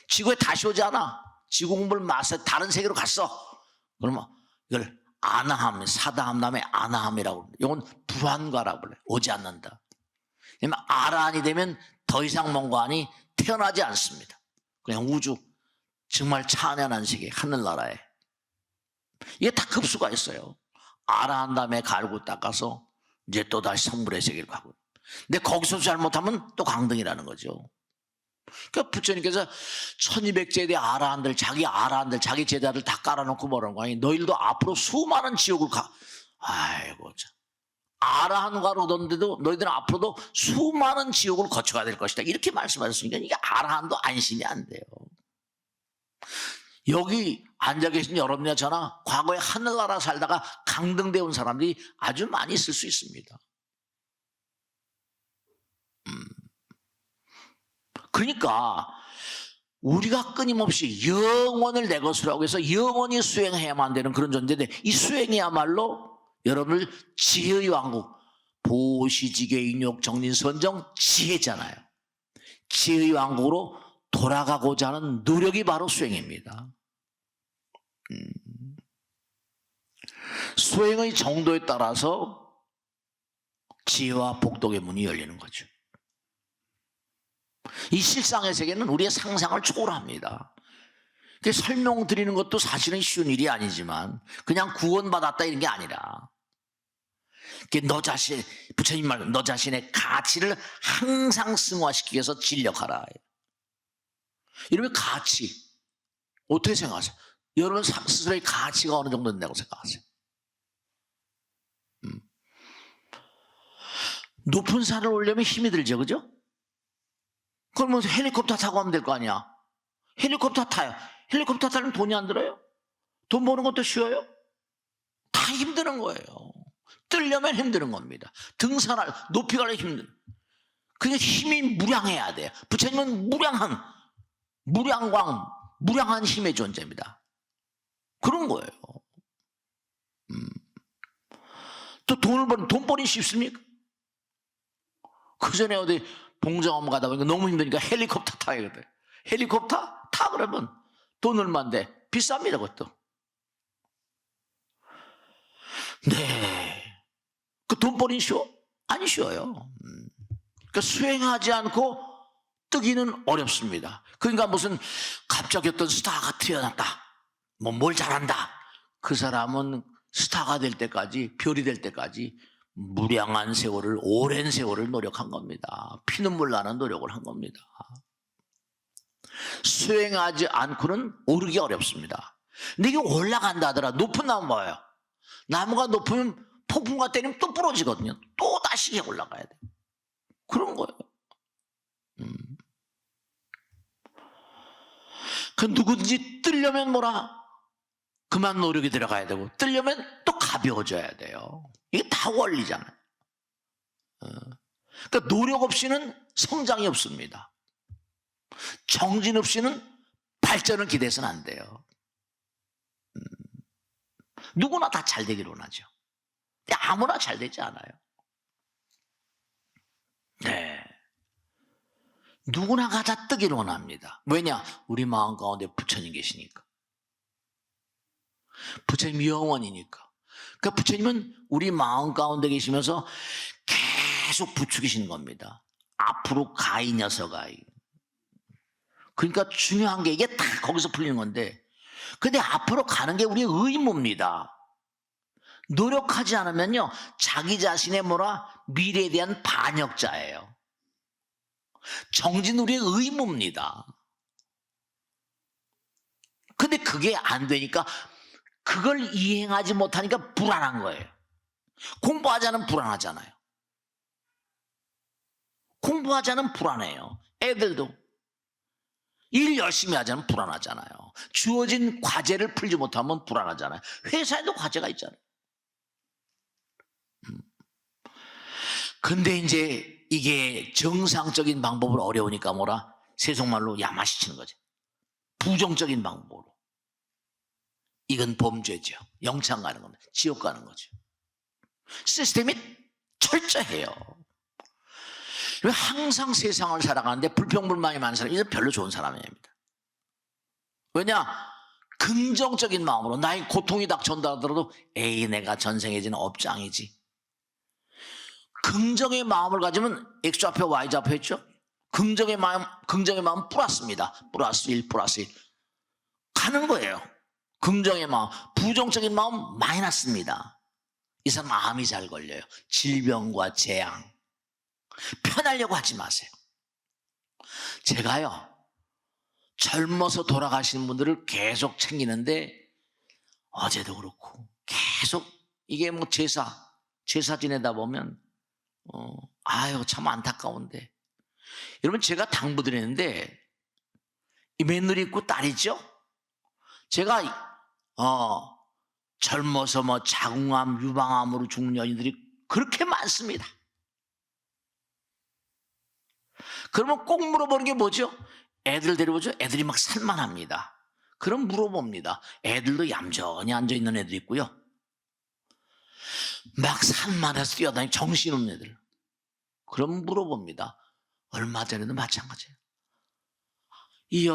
지구에 다시 오지 않아. 지구 공부를 마스터, 다른 세계로 갔어. 그러면 이걸 아나함, 사다함 다음에 아나함이라고 합니다. 이건 불환과라고 불러요. 오지 않는다. 왜냐면 아라한이 되면 더 이상 뭔가하니 태어나지 않습니다. 그냥 우주, 정말 찬연한 세계, 하늘나라에. 이게 다 급수가 있어요. 아라한 다음에 갈고 닦아서 이제 또 다시 성불의 세계를 가고. 근데 거기서 잘못하면 또 강등이라는 거죠. 그러니까 부처님께서 1200제대 아라한들, 자기 제자들 다 깔아놓고 뭐라는 거야. 너희들도 앞으로 수많은 지옥을 가. 아이고, 참. 아라한과로 오던데도 너희들은 앞으로도 수많은 지옥을 거쳐가야 될 것이다. 이렇게 말씀하셨으니까 이게 아라한도 안심이 안 돼요. 여기 앉아 계신 여러분이나 저나 과거에 하늘나라 살다가 강등되어 온 사람들이 아주 많이 있을 수 있습니다. 그러니까 우리가 끊임없이 영원을 내 것으로 하고 해서 영원히 수행해야만 되는 그런 존재인데, 이 수행이야말로 여러분을 지혜의 왕국, 보시지계 인욕 정린 선정 지혜잖아요. 지혜의 왕국으로 돌아가고자 하는 노력이 바로 수행입니다. 수행의 정도에 따라서 지혜와 복덕의 문이 열리는 거죠. 이 실상의 세계는 우리의 상상을 초월합니다. 설명드리는 것도 사실은 쉬운 일이 아니지만 그냥 구원받았다 이런 게 아니라 너 자신, 부처님 말, 너 자신의 가치를 항상 승화시키기 위해서 진력하라. 여러분 가치 어떻게 생각하세요? 여러분 스스로의 가치가 어느 정도 된다고 생각하세요? 높은 산을 오려면 힘이 들죠, 그죠? 그러면 헬리콥터 타고 가면 될 거 아니야. 헬리콥터 타요. 헬리콥터 타려면 돈이 안 들어요? 돈 버는 것도 쉬워요? 다 힘드는 거예요. 뜨려면 힘드는 겁니다. 등산할, 높이 가려 힘든. 그게 힘이 무량해야 돼요. 부처님은 무량한 힘의 존재입니다. 그런 거예요. 또 돈 버리 쉽습니까? 그 전에 어디 봉정암 가다 보니까 너무 힘드니까 헬리콥터 타야 돼. 헬리콥터 타 그러면 돈 얼마인데 비쌉니다, 그것도. 네. 그 돈벌이 쉬워? 안 쉬워요. 그러니까 수행하지 않고 뜨기는 어렵습니다. 그러니까 무슨 갑자기 어떤 스타가 태어났다, 뭐 뭘 잘한다, 그 사람은 스타가 될 때까지, 별이 될 때까지 무량한 세월을, 오랜 세월을 노력한 겁니다. 피눈물 나는 노력을 한 겁니다. 수행하지 않고는 오르기 어렵습니다. 근데 이게 올라간다 하더라. 높은 나무 봐요. 나무가 높으면 폭풍과 때리면 또 부러지거든요. 또 다시 올라가야 돼요. 그런 거예요. 그 누구든지 뜨려면 뭐라? 그만 노력이 들어가야 되고, 뜨려면 또 가벼워져야 돼요. 이게 다 원리잖아요. 그러니까 노력 없이는 성장이 없습니다. 정진 없이는 발전을 기대해서는 안 돼요. 누구나 다 잘 되기를 원하죠. 아무나 잘 되지 않아요. 네. 누구나가 다 뜨기를 원합니다. 왜냐? 우리 마음 가운데 부처님 계시니까. 부처님 영원이니까. 그러니까 부처님은 우리 마음 가운데 계시면서 계속 부추기시는 겁니다. 앞으로 가, 이 녀석아. 그러니까 중요한 게 이게 다 거기서 풀리는 건데, 근데 앞으로 가는 게 우리의 의무입니다. 노력하지 않으면요, 자기 자신의 미래에 대한 반역자예요. 정진 우리의 의무입니다. 근데 그게 안 되니까, 그걸 이행하지 못하니까 불안한 거예요. 공부하자는 불안하잖아요. 공부하자는 불안해요. 애들도. 일 열심히 하자면 불안하잖아요. 주어진 과제를 풀지 못하면 불안하잖아요. 회사에도 과제가 있잖아요. 근데 이제 이게 정상적인 방법으로 어려우니까 세속말로 야마시치는 거죠. 부정적인 방법으로. 이건 범죄죠. 영창 가는 겁니다. 지옥 가는 거죠. 시스템이 철저해요. 항상 세상을 살아가는데 불평불만이 많은 사람이 별로 좋은 사람이 아닙니다. 왜냐? 긍정적인 마음으로 나의 고통이 닥쳐온다 하더라도 에이, 내가 전생에 지는 업장이지. 긍정의 마음을 가지면 X좌표 Y좌표 했죠? 긍정의 마음 플러스입니다. 플러스 1 플러스 1 가는 거예요. 긍정의 마음. 부정적인 마음 마이너스입니다. 이 사람 암이 잘 걸려요. 질병과 재앙. 편하려고 하지 마세요. 제가요, 젊어서 돌아가시는 분들을 계속 챙기는데, 어제도 그렇고 계속 이게 제사 지내다 보면 아유, 참 안타까운데. 여러분, 제가 당부드리는데, 이 며느리 있고 딸이죠? 제가 젊어서 자궁암, 유방암으로 죽는 연인들이 그렇게 많습니다. 그러면 꼭 물어보는 게 뭐죠? 애들 데려오죠? 애들이 막 산만합니다. 그럼 물어봅니다. 애들도 얌전히 앉아있는 애들 있고요, 막 산만해서 뛰어다니는 정신없는 애들. 그럼 물어봅니다. 얼마 전에도 마찬가지예요. 이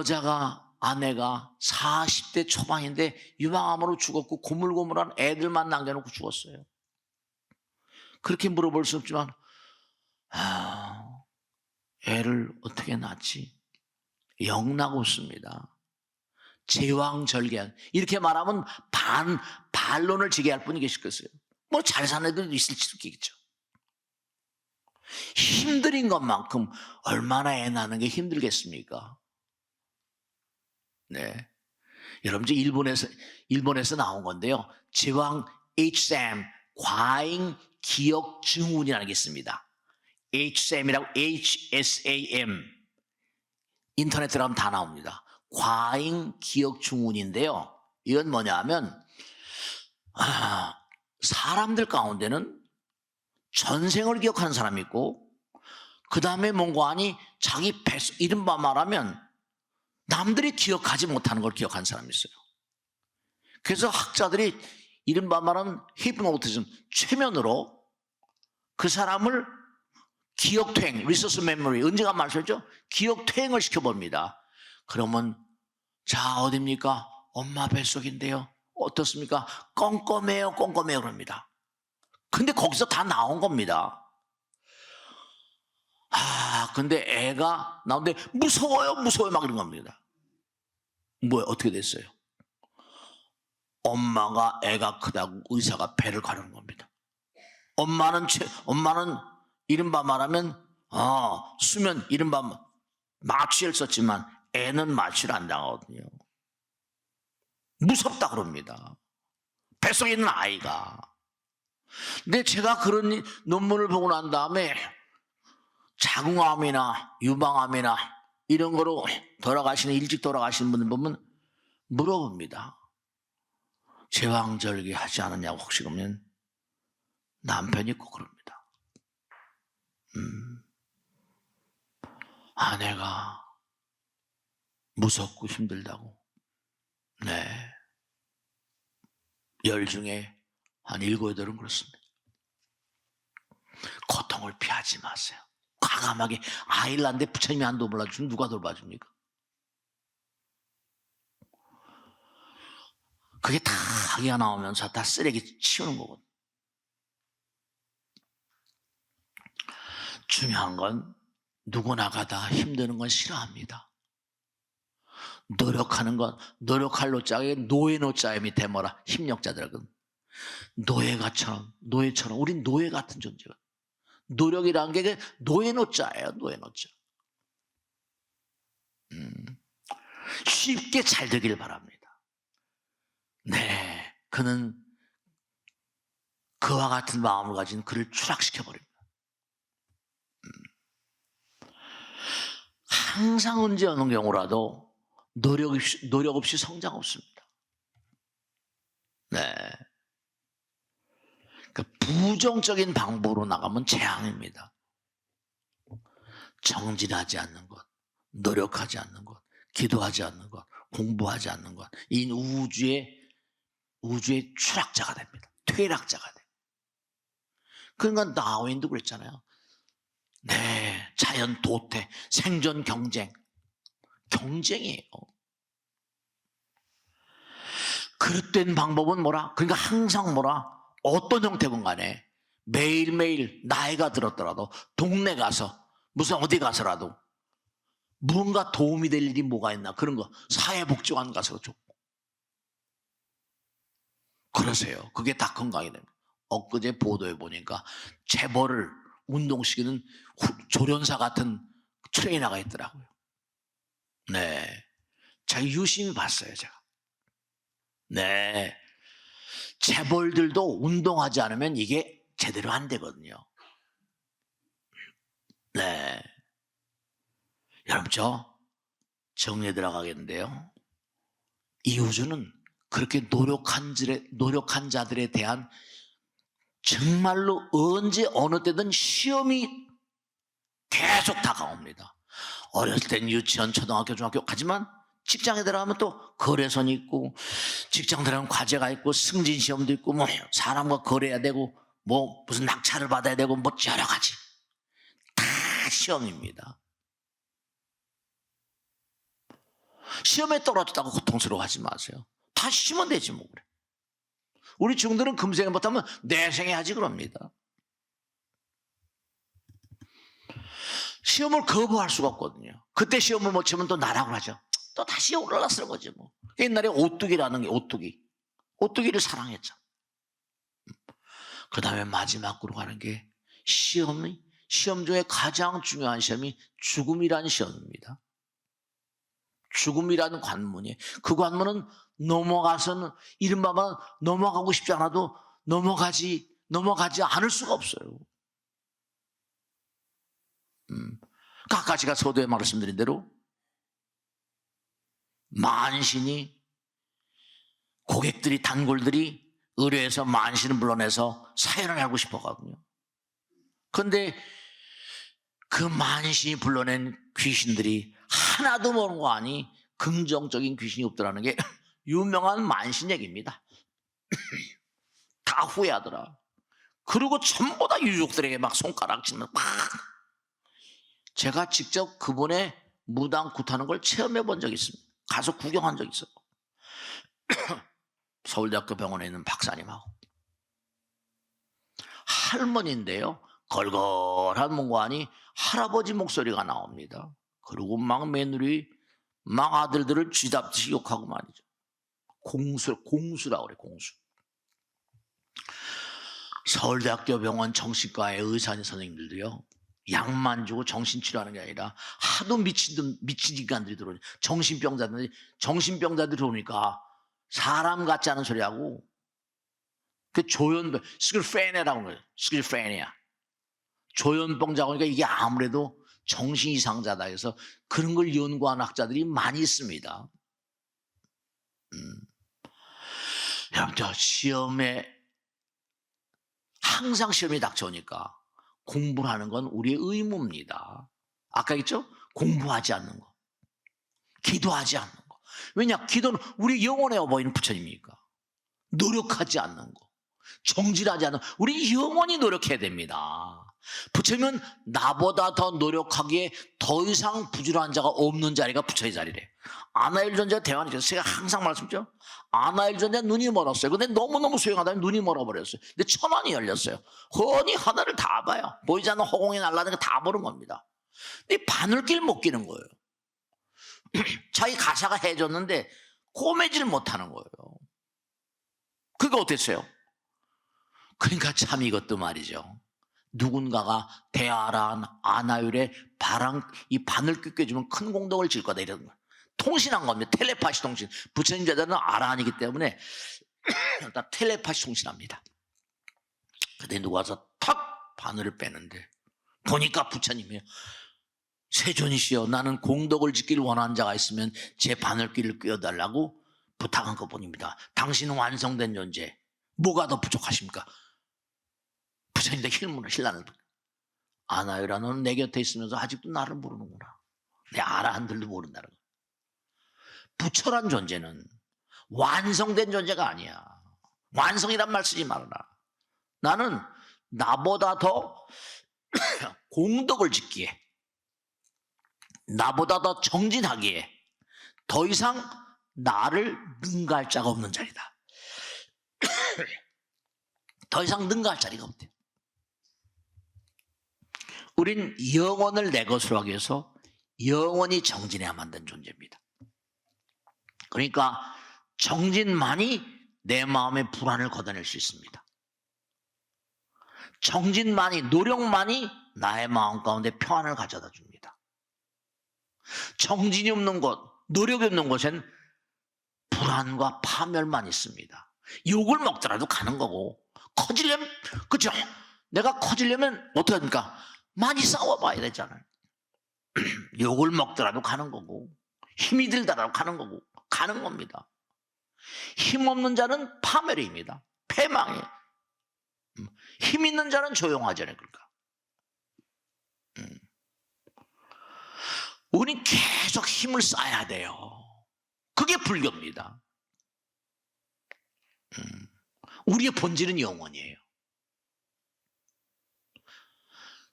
아내가 40대 초반인데 유방암으로 죽었고 고물고물한 애들만 남겨놓고 죽었어요. 그렇게 물어볼 수 없지만 애를 어떻게 낳지? 영락 웃습니다. 제왕절개한. 이렇게 말하면 반론을 제기할 분이 계실 것이에요. 잘 사는 애들도 있을지도 있겠죠. 힘든 것만큼 얼마나 애 낳는 게 힘들겠습니까? 네. 여러분, 일본에서 나온 건데요. 제왕 HSAM, 과잉 기억 증후군이라는 게 있습니다. HSAM이라고, HSAM. 인터넷 들어가면 다 나옵니다. 과잉 기억 증후군인데요. 이건 뭐냐 하면, 사람들 가운데는 전생을 기억하는 사람이 있고, 그 다음에 뭔가 하니 자기 이른바 말하면 남들이 기억하지 못하는 걸 기억하는 사람이 있어요. 그래서 학자들이 이른바 말하면 히프노티즘, 최면으로 그 사람을 기억퇴행, 리소스 메모리, 언제가 말씀했죠? 기억퇴행을 시켜봅니다. 그러면 자, 어딥니까? 엄마 뱃속인데요. 어떻습니까? 껌껌해요, 껌껌해요 그럽니다. 근데 거기서 다 나온 겁니다. 근데 애가 나오는데 무서워요, 무서워요 막 이런 겁니다. 뭐야, 어떻게 됐어요? 엄마가 애가 크다고 의사가 배를 가르는 겁니다. 엄마는 이른바 말하면 수면 이른바 마취를 썼지만 애는 마취를 안 당하거든요. 무섭다 그럽니다. 뱃속에 있는 아이가. 근데 제가 그런 논문을 보고 난 다음에 자궁암이나 유방암이나 이런 거로 일찍 돌아가시는 분들 보면 물어봅니다. 제왕절개 하지 않았냐고 혹시 그러면 남편이 꼭 그럽니다. 아내가 무섭고 힘들다고. 네. 10 중에 한 7, 8은 그렇습니다. 고통을 피하지 마세요. 과감하게 아이를 낳는데 부처님이 안 돌봐주면 누가 돌봐줍니까? 그게 다 아기가 나오면서 다 쓰레기 치우는 거거든요. 중요한 건 누구나가 다 힘드는 건 싫어합니다. 노력하는 건 노력할 노자에 노예 노자에 밑에 뭐라 힘력자들은 노예처럼 우린 노예 같은 존재거든요. 노력이라는 게 노예 노자예요. 노예 노자. 쉽게 잘 되길 바랍니다. 네, 그는 그와 같은 마음을 가진 그를 추락시켜버립니다. 항상 언제 어느 경우라도 노력 없이 성장 없습니다. 네. 그러니까 부정적인 방법으로 나가면 재앙입니다. 정진하지 않는 것, 노력하지 않는 것, 기도하지 않는 것, 공부하지 않는 것, 이 우주의 추락자가 됩니다. 퇴락자가 돼요. 그러니까 다윈도 그랬잖아요. 네, 자연 도태, 생존 경쟁이에요. 그릇된 방법은 뭐라? 그러니까 항상 뭐라? 어떤 형태건 간에 매일매일 나이가 들었더라도 동네 가서 무슨 어디 가서라도 무언가 도움이 될 일이 뭐가 있나 그런 거 사회복지관 가서 좀 그러세요. 그게 다 건강이 됩니다. 엊그제 보도에 보니까 재벌을 운동시키는 조련사 같은 트레이너가 있더라고요. 네, 제가 유심히 봤어요. 제가. 네, 재벌들도 운동하지 않으면 이게 제대로 안 되거든요. 네, 여러분 저 정리에 들어가겠는데요. 이 우주는 그렇게 노력한 자들에 대한 정말로 언제 어느 때든 시험이 계속 다가옵니다. 어렸을 땐 유치원, 초등학교, 중학교 가지만 직장에 들어가면 또 거래선이 있고 직장 들어가면 과제가 있고 승진 시험도 있고 뭐 사람과 거래해야 되고 뭐 무슨 낙찰을 받아야 되고 뭐 여러 가지 다 시험입니다. 시험에 떨어졌다고 고통스러워하지 마세요. 다 시면 되지 뭐 그래. 우리 중들은 금생에 못하면 내생에 하지 그럽니다. 시험을 거부할 수가 없거든요. 그때 시험을 못 치면 또 나락을 하죠. 또 다시 올라서는 거지 뭐. 옛날에 오뚜기라는 게 오뚜기를 사랑했죠. 그 다음에 마지막으로 가는 게 시험 중에 가장 중요한 시험이 죽음이라는 시험입니다. 죽음이라는 관문이 그 관문은 넘어가서는 이른바 넘어가고 싶지 않아도 넘어가지 않을 수가 없어요. 아까 제가 서두에 말씀드린 대로 만신이 단골들이 의뢰해서 만신을 불러내서 사연을 알고 싶어하거든요. 그런데 그 만신이 불러낸 귀신들이 하나도 모르는 거 아니 긍정적인 귀신이 없더라는 게 유명한 만신 얘기입니다. 다 후회하더라. 그리고 전부 다 유족들에게 막 손가락질을 막. 제가 직접 그분의 무당 굿하는 걸 체험해 본 적이 있습니다. 가서 구경한 적이 있어요. 서울대학교 병원에 있는 박사님하고 할머니인데요. 걸걸한 문관이 할아버지 목소리가 나옵니다. 그리고 막 며느리 막 아들들을 쥐잡듯이 욕하고 말이죠. 공수라고 그래, 공수. 서울대학교 병원 정신과의 의사 선생님들도요, 약만 주고 정신치료하는 게 아니라 하도 미친 인간들이 들어오니, 정신병자들이 들어오니까 사람 같지 않은 소리하고, 그 조현병, 스키즈프레니아라고 하는 거예요. 스키즈프레니아. 조현병자고 하니까 이게 아무래도 정신 이상자다 해서 그런 걸 연구한 학자들이 많이 있습니다. 여러분, 저 시험에 항상 시험이 닥쳐오니까 공부를 하는 건 우리의 의무입니다. 아까 했죠? 공부하지 않는 거, 기도하지 않는 거. 왜냐? 기도는 우리 영혼에 보이는 부처님이니까. 노력하지 않는 거, 정진하지 않는 거. 우리 영혼이 노력해야 됩니다. 부처님은 나보다 더 노력하기에 더 이상 부지런한 자가 없는 자리가 부처의 자리래. 아나일 존재 대화는 제가 항상 말씀드렸죠. 아나일 존재 눈이 멀었어요. 근데 너무너무 수행하다니 눈이 멀어버렸어요. 근데 천안이 열렸어요. 훤히 하늘을 다 봐요. 보이지 않는 허공이 날아다니는 거 다 보는 겁니다. 근데 바늘길 못 끼는 거예요. 자기 가사가 해줬는데 꼬매지를 못하는 거예요. 그게 어땠어요? 그러니까 참 이것도 말이죠. 누군가가 대아란 아나율에 이 바늘 꺾여주면 큰 공덕을 질 거다 이런 거. 통신한 겁니다. 텔레파시 통신. 부처님 제자들은 아란이기 때문에 다 텔레파시 통신합니다. 근데 누가 와서 탁 바늘을 빼는데 보니까 부처님이에요. 세존이시여, 나는 공덕을 짓기를 원하는 자가 있으면 제 바늘길을 꿰어달라고 부탁한 것뿐입니다. 당신은 완성된 존재, 뭐가 더 부족하십니까? 부처님도 힐난을 아나유라, 너는 내 곁에 있으면서 아직도 나를 모르는구나. 내 아라한들도 모른다는 거야. 부처란 존재는 완성된 존재가 아니야. 완성이란 말 쓰지 말아라. 나는 나보다 더 공덕을 짓기에, 나보다 더 정진하기에 더 이상 나를 능가할 자가 없는 자리다. 더 이상 능가할 자리가 없대요. 우린 영혼을 내 것으로 하기 위해서 영원히 정진해야 만든 존재입니다. 그러니까 정진만이 내 마음의 불안을 걷어낼 수 있습니다. 정진만이, 노력만이 나의 마음 가운데 평안을 가져다 줍니다. 정진이 없는 곳, 노력이 없는 곳엔 불안과 파멸만 있습니다. 욕을 먹더라도 가는 거고, 커지려면, 그죠? 내가 커지려면 어떻게 합니까? 많이 싸워봐야 되잖아요. 욕을 먹더라도 가는 거고, 힘이 들더라도 가는 거고, 가는 겁니다. 힘없는 자는 파멸입니다. 패망이에요. 힘 있는 자는 조용하잖아요. 그러니까 우린 계속 힘을 쌓아야 돼요. 그게 불교입니다. 우리의 본질은 영원이에요.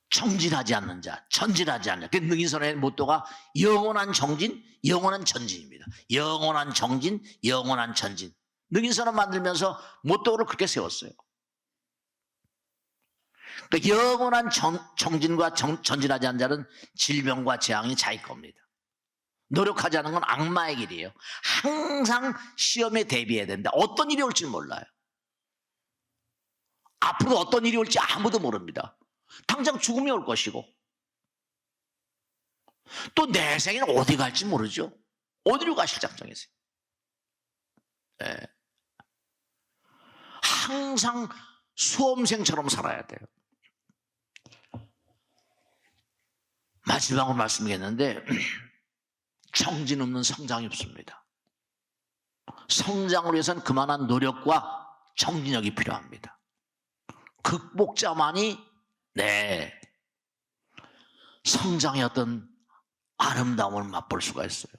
정진하지 않는 자, 전진하지 않는 자. 능인선의 모토가 영원한 정진, 영원한 전진입니다. 영원한 정진, 영원한 전진. 능인선을 만들면서 모토를 그렇게 세웠어요. 그러니까 영원한 정진과 전진하지 않는 자는 질병과 재앙이 자기 겁니다. 노력하지 않는 건 악마의 길이에요. 항상 시험에 대비해야 된다. 어떤 일이 올지 몰라요. 앞으로 어떤 일이 올지 아무도 모릅니다. 당장 죽음이 올 것이고, 또 내 생에는 어디 갈지 모르죠. 어디로 가실 작정이세요? 네. 항상 수험생처럼 살아야 돼요. 마지막으로 말씀드렸는데 정진 없는 성장이 없습니다. 성장을 위해서는 그만한 노력과 정진력이 필요합니다. 극복자만이 성장의 어떤 아름다움을 맛볼 수가 있어요.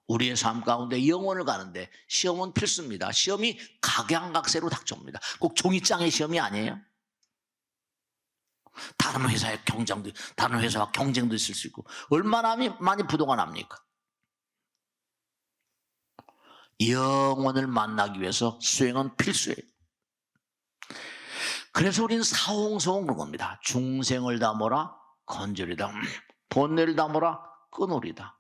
우리의 삶 가운데 영혼을 가는데 시험은 필수입니다. 시험이 각양각색으로 닥쳐옵니다. 꼭 종이장의 시험이 아니에요. 다른 회사의 경쟁도, 다른 회사와 경쟁도 있을 수 있고, 얼마나 많이 부도가 납니까? 영원을 만나기 위해서 수행은 필수예요. 그래서 우리는 사홍성은 그런 겁니다. 중생을 담으라 건절이다. 본래를 담으라 끊으리다.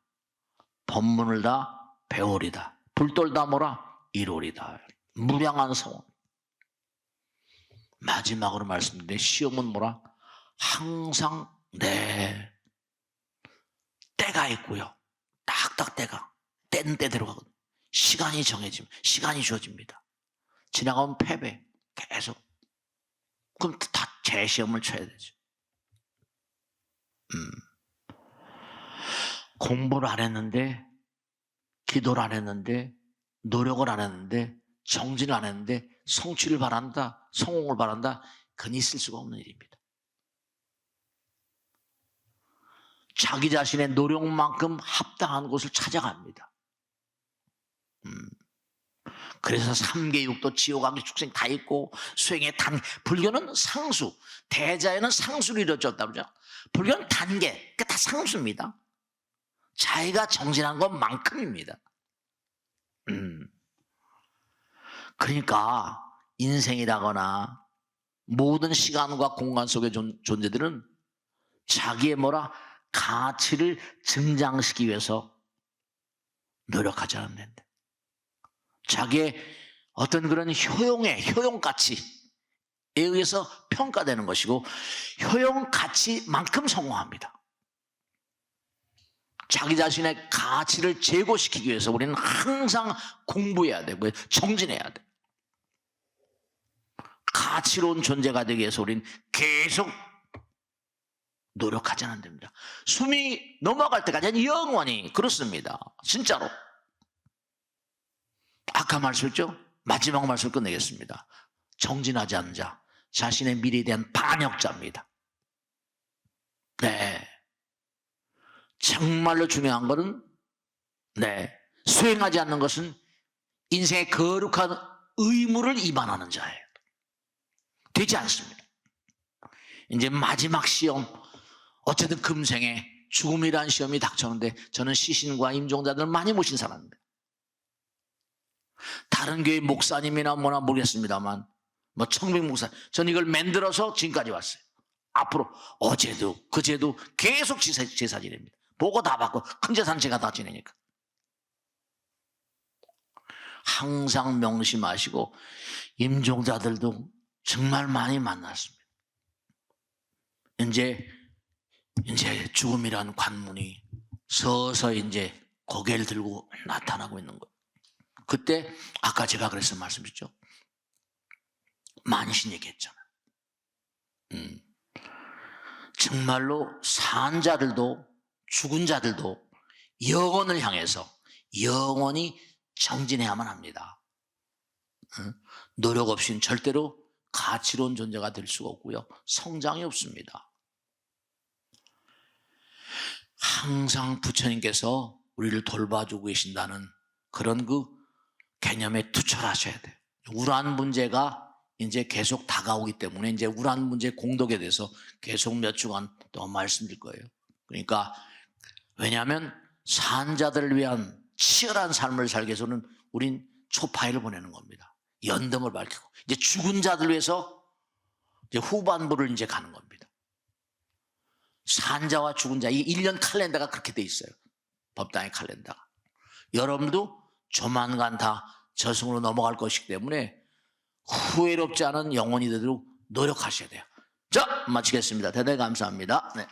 법문을 다 배우리다. 불돌 담으라 이루리다. 무량한 성원. 마지막으로 말씀드린 시험은 뭐라? 항상 때가 있고요. 딱딱 때는 때대로 가거든요. 시간이 정해지면 시간이 주어집니다. 지나가면 패배 계속. 그럼 다 재시험을 쳐야 되죠. 공부를 안 했는데, 기도를 안 했는데, 노력을 안 했는데, 정진을 안 했는데 성취를 바란다, 성공을 바란다. 그건 있을 수가 없는 일입니다. 자기 자신의 노력만큼 합당한 곳을 찾아갑니다. 그래서 삼계육도 지옥왕계 축생 다 있고, 수행의 불교는 상수, 대자에는 상수를 이루어졌다 그러죠. 불교는 단계, 그러니까 다 상수입니다. 자기가 정진한 것만큼입니다. 그러니까 인생이라거나 모든 시간과 공간 속의 존재들은 자기의 가치를 증장시키기 위해서 노력하지 않는다. 자기의 어떤 그런 효용가치에 의해서 평가되는 것이고, 효용가치만큼 성공합니다. 자기 자신의 가치를 제고시키기 위해서 우리는 항상 공부해야 되고 정진해야 돼. 가치로운 존재가 되기 위해서 우리는 계속 노력하지 않으면 됩니다. 숨이 넘어갈 때까지 영원히 그렇습니다. 진짜로. 아까 말씀했죠? 마지막 말씀을 끝내겠습니다. 정진하지 않는 자, 자신의 미래에 대한 반역자입니다. 네. 정말로 중요한 것은 수행하지 않는 것은 인생의 거룩한 의무를 위반하는 자예요. 되지 않습니다. 이제 마지막 시험, 어쨌든 금생에 죽음이라는 시험이 닥쳤는데, 저는 시신과 임종자들을 많이 모신 사람입니다. 다른 교회 목사님이나 뭐나 모르겠습니다만, 청백 목사, 저는 이걸 만들어서 지금까지 왔어요. 앞으로 어제도 그제도 계속 제사 지냅니다. 보고 다 받고 큰 재산 제가 다 지내니까. 항상 명심하시고, 임종자들도 정말 많이 만났습니다. 이제 죽음이란 관문이 서서히 이제 고개를 들고 나타나고 있는 거예요. 그때 아까 제가 그래서 말씀드렸죠. 만신 얘기했잖아요. 정말로 산 자들도 죽은 자들도 영원을 향해서 영원히 정진해야만 합니다. 노력 없이는 절대로 가치로운 존재가 될 수가 없고요. 성장이 없습니다. 항상 부처님께서 우리를 돌봐주고 계신다는 그런 그 개념에 투철하셔야 돼요. 우란 문제가 이제 계속 다가오기 때문에 이제 우란 문제 공덕에 대해서 계속 몇 주간 또 말씀드릴 거예요. 그러니까 왜냐하면 산자들을 위한 치열한 삶을 살기 위해서는 우린 초파일을 보내는 겁니다. 연등을 밝히고 이제 죽은 자들 위해서 이제 후반부를 이제 가는 겁니다. 산자와 죽은 자, 이 1년 칼렌더가 그렇게 돼 있어요. 법당의 칼렌더가. 여러분도 조만간 다 저승으로 넘어갈 것이기 때문에 후회롭지 않은 영혼이 되도록 노력하셔야 돼요. 자, 마치겠습니다. 대단히 감사합니다. 네.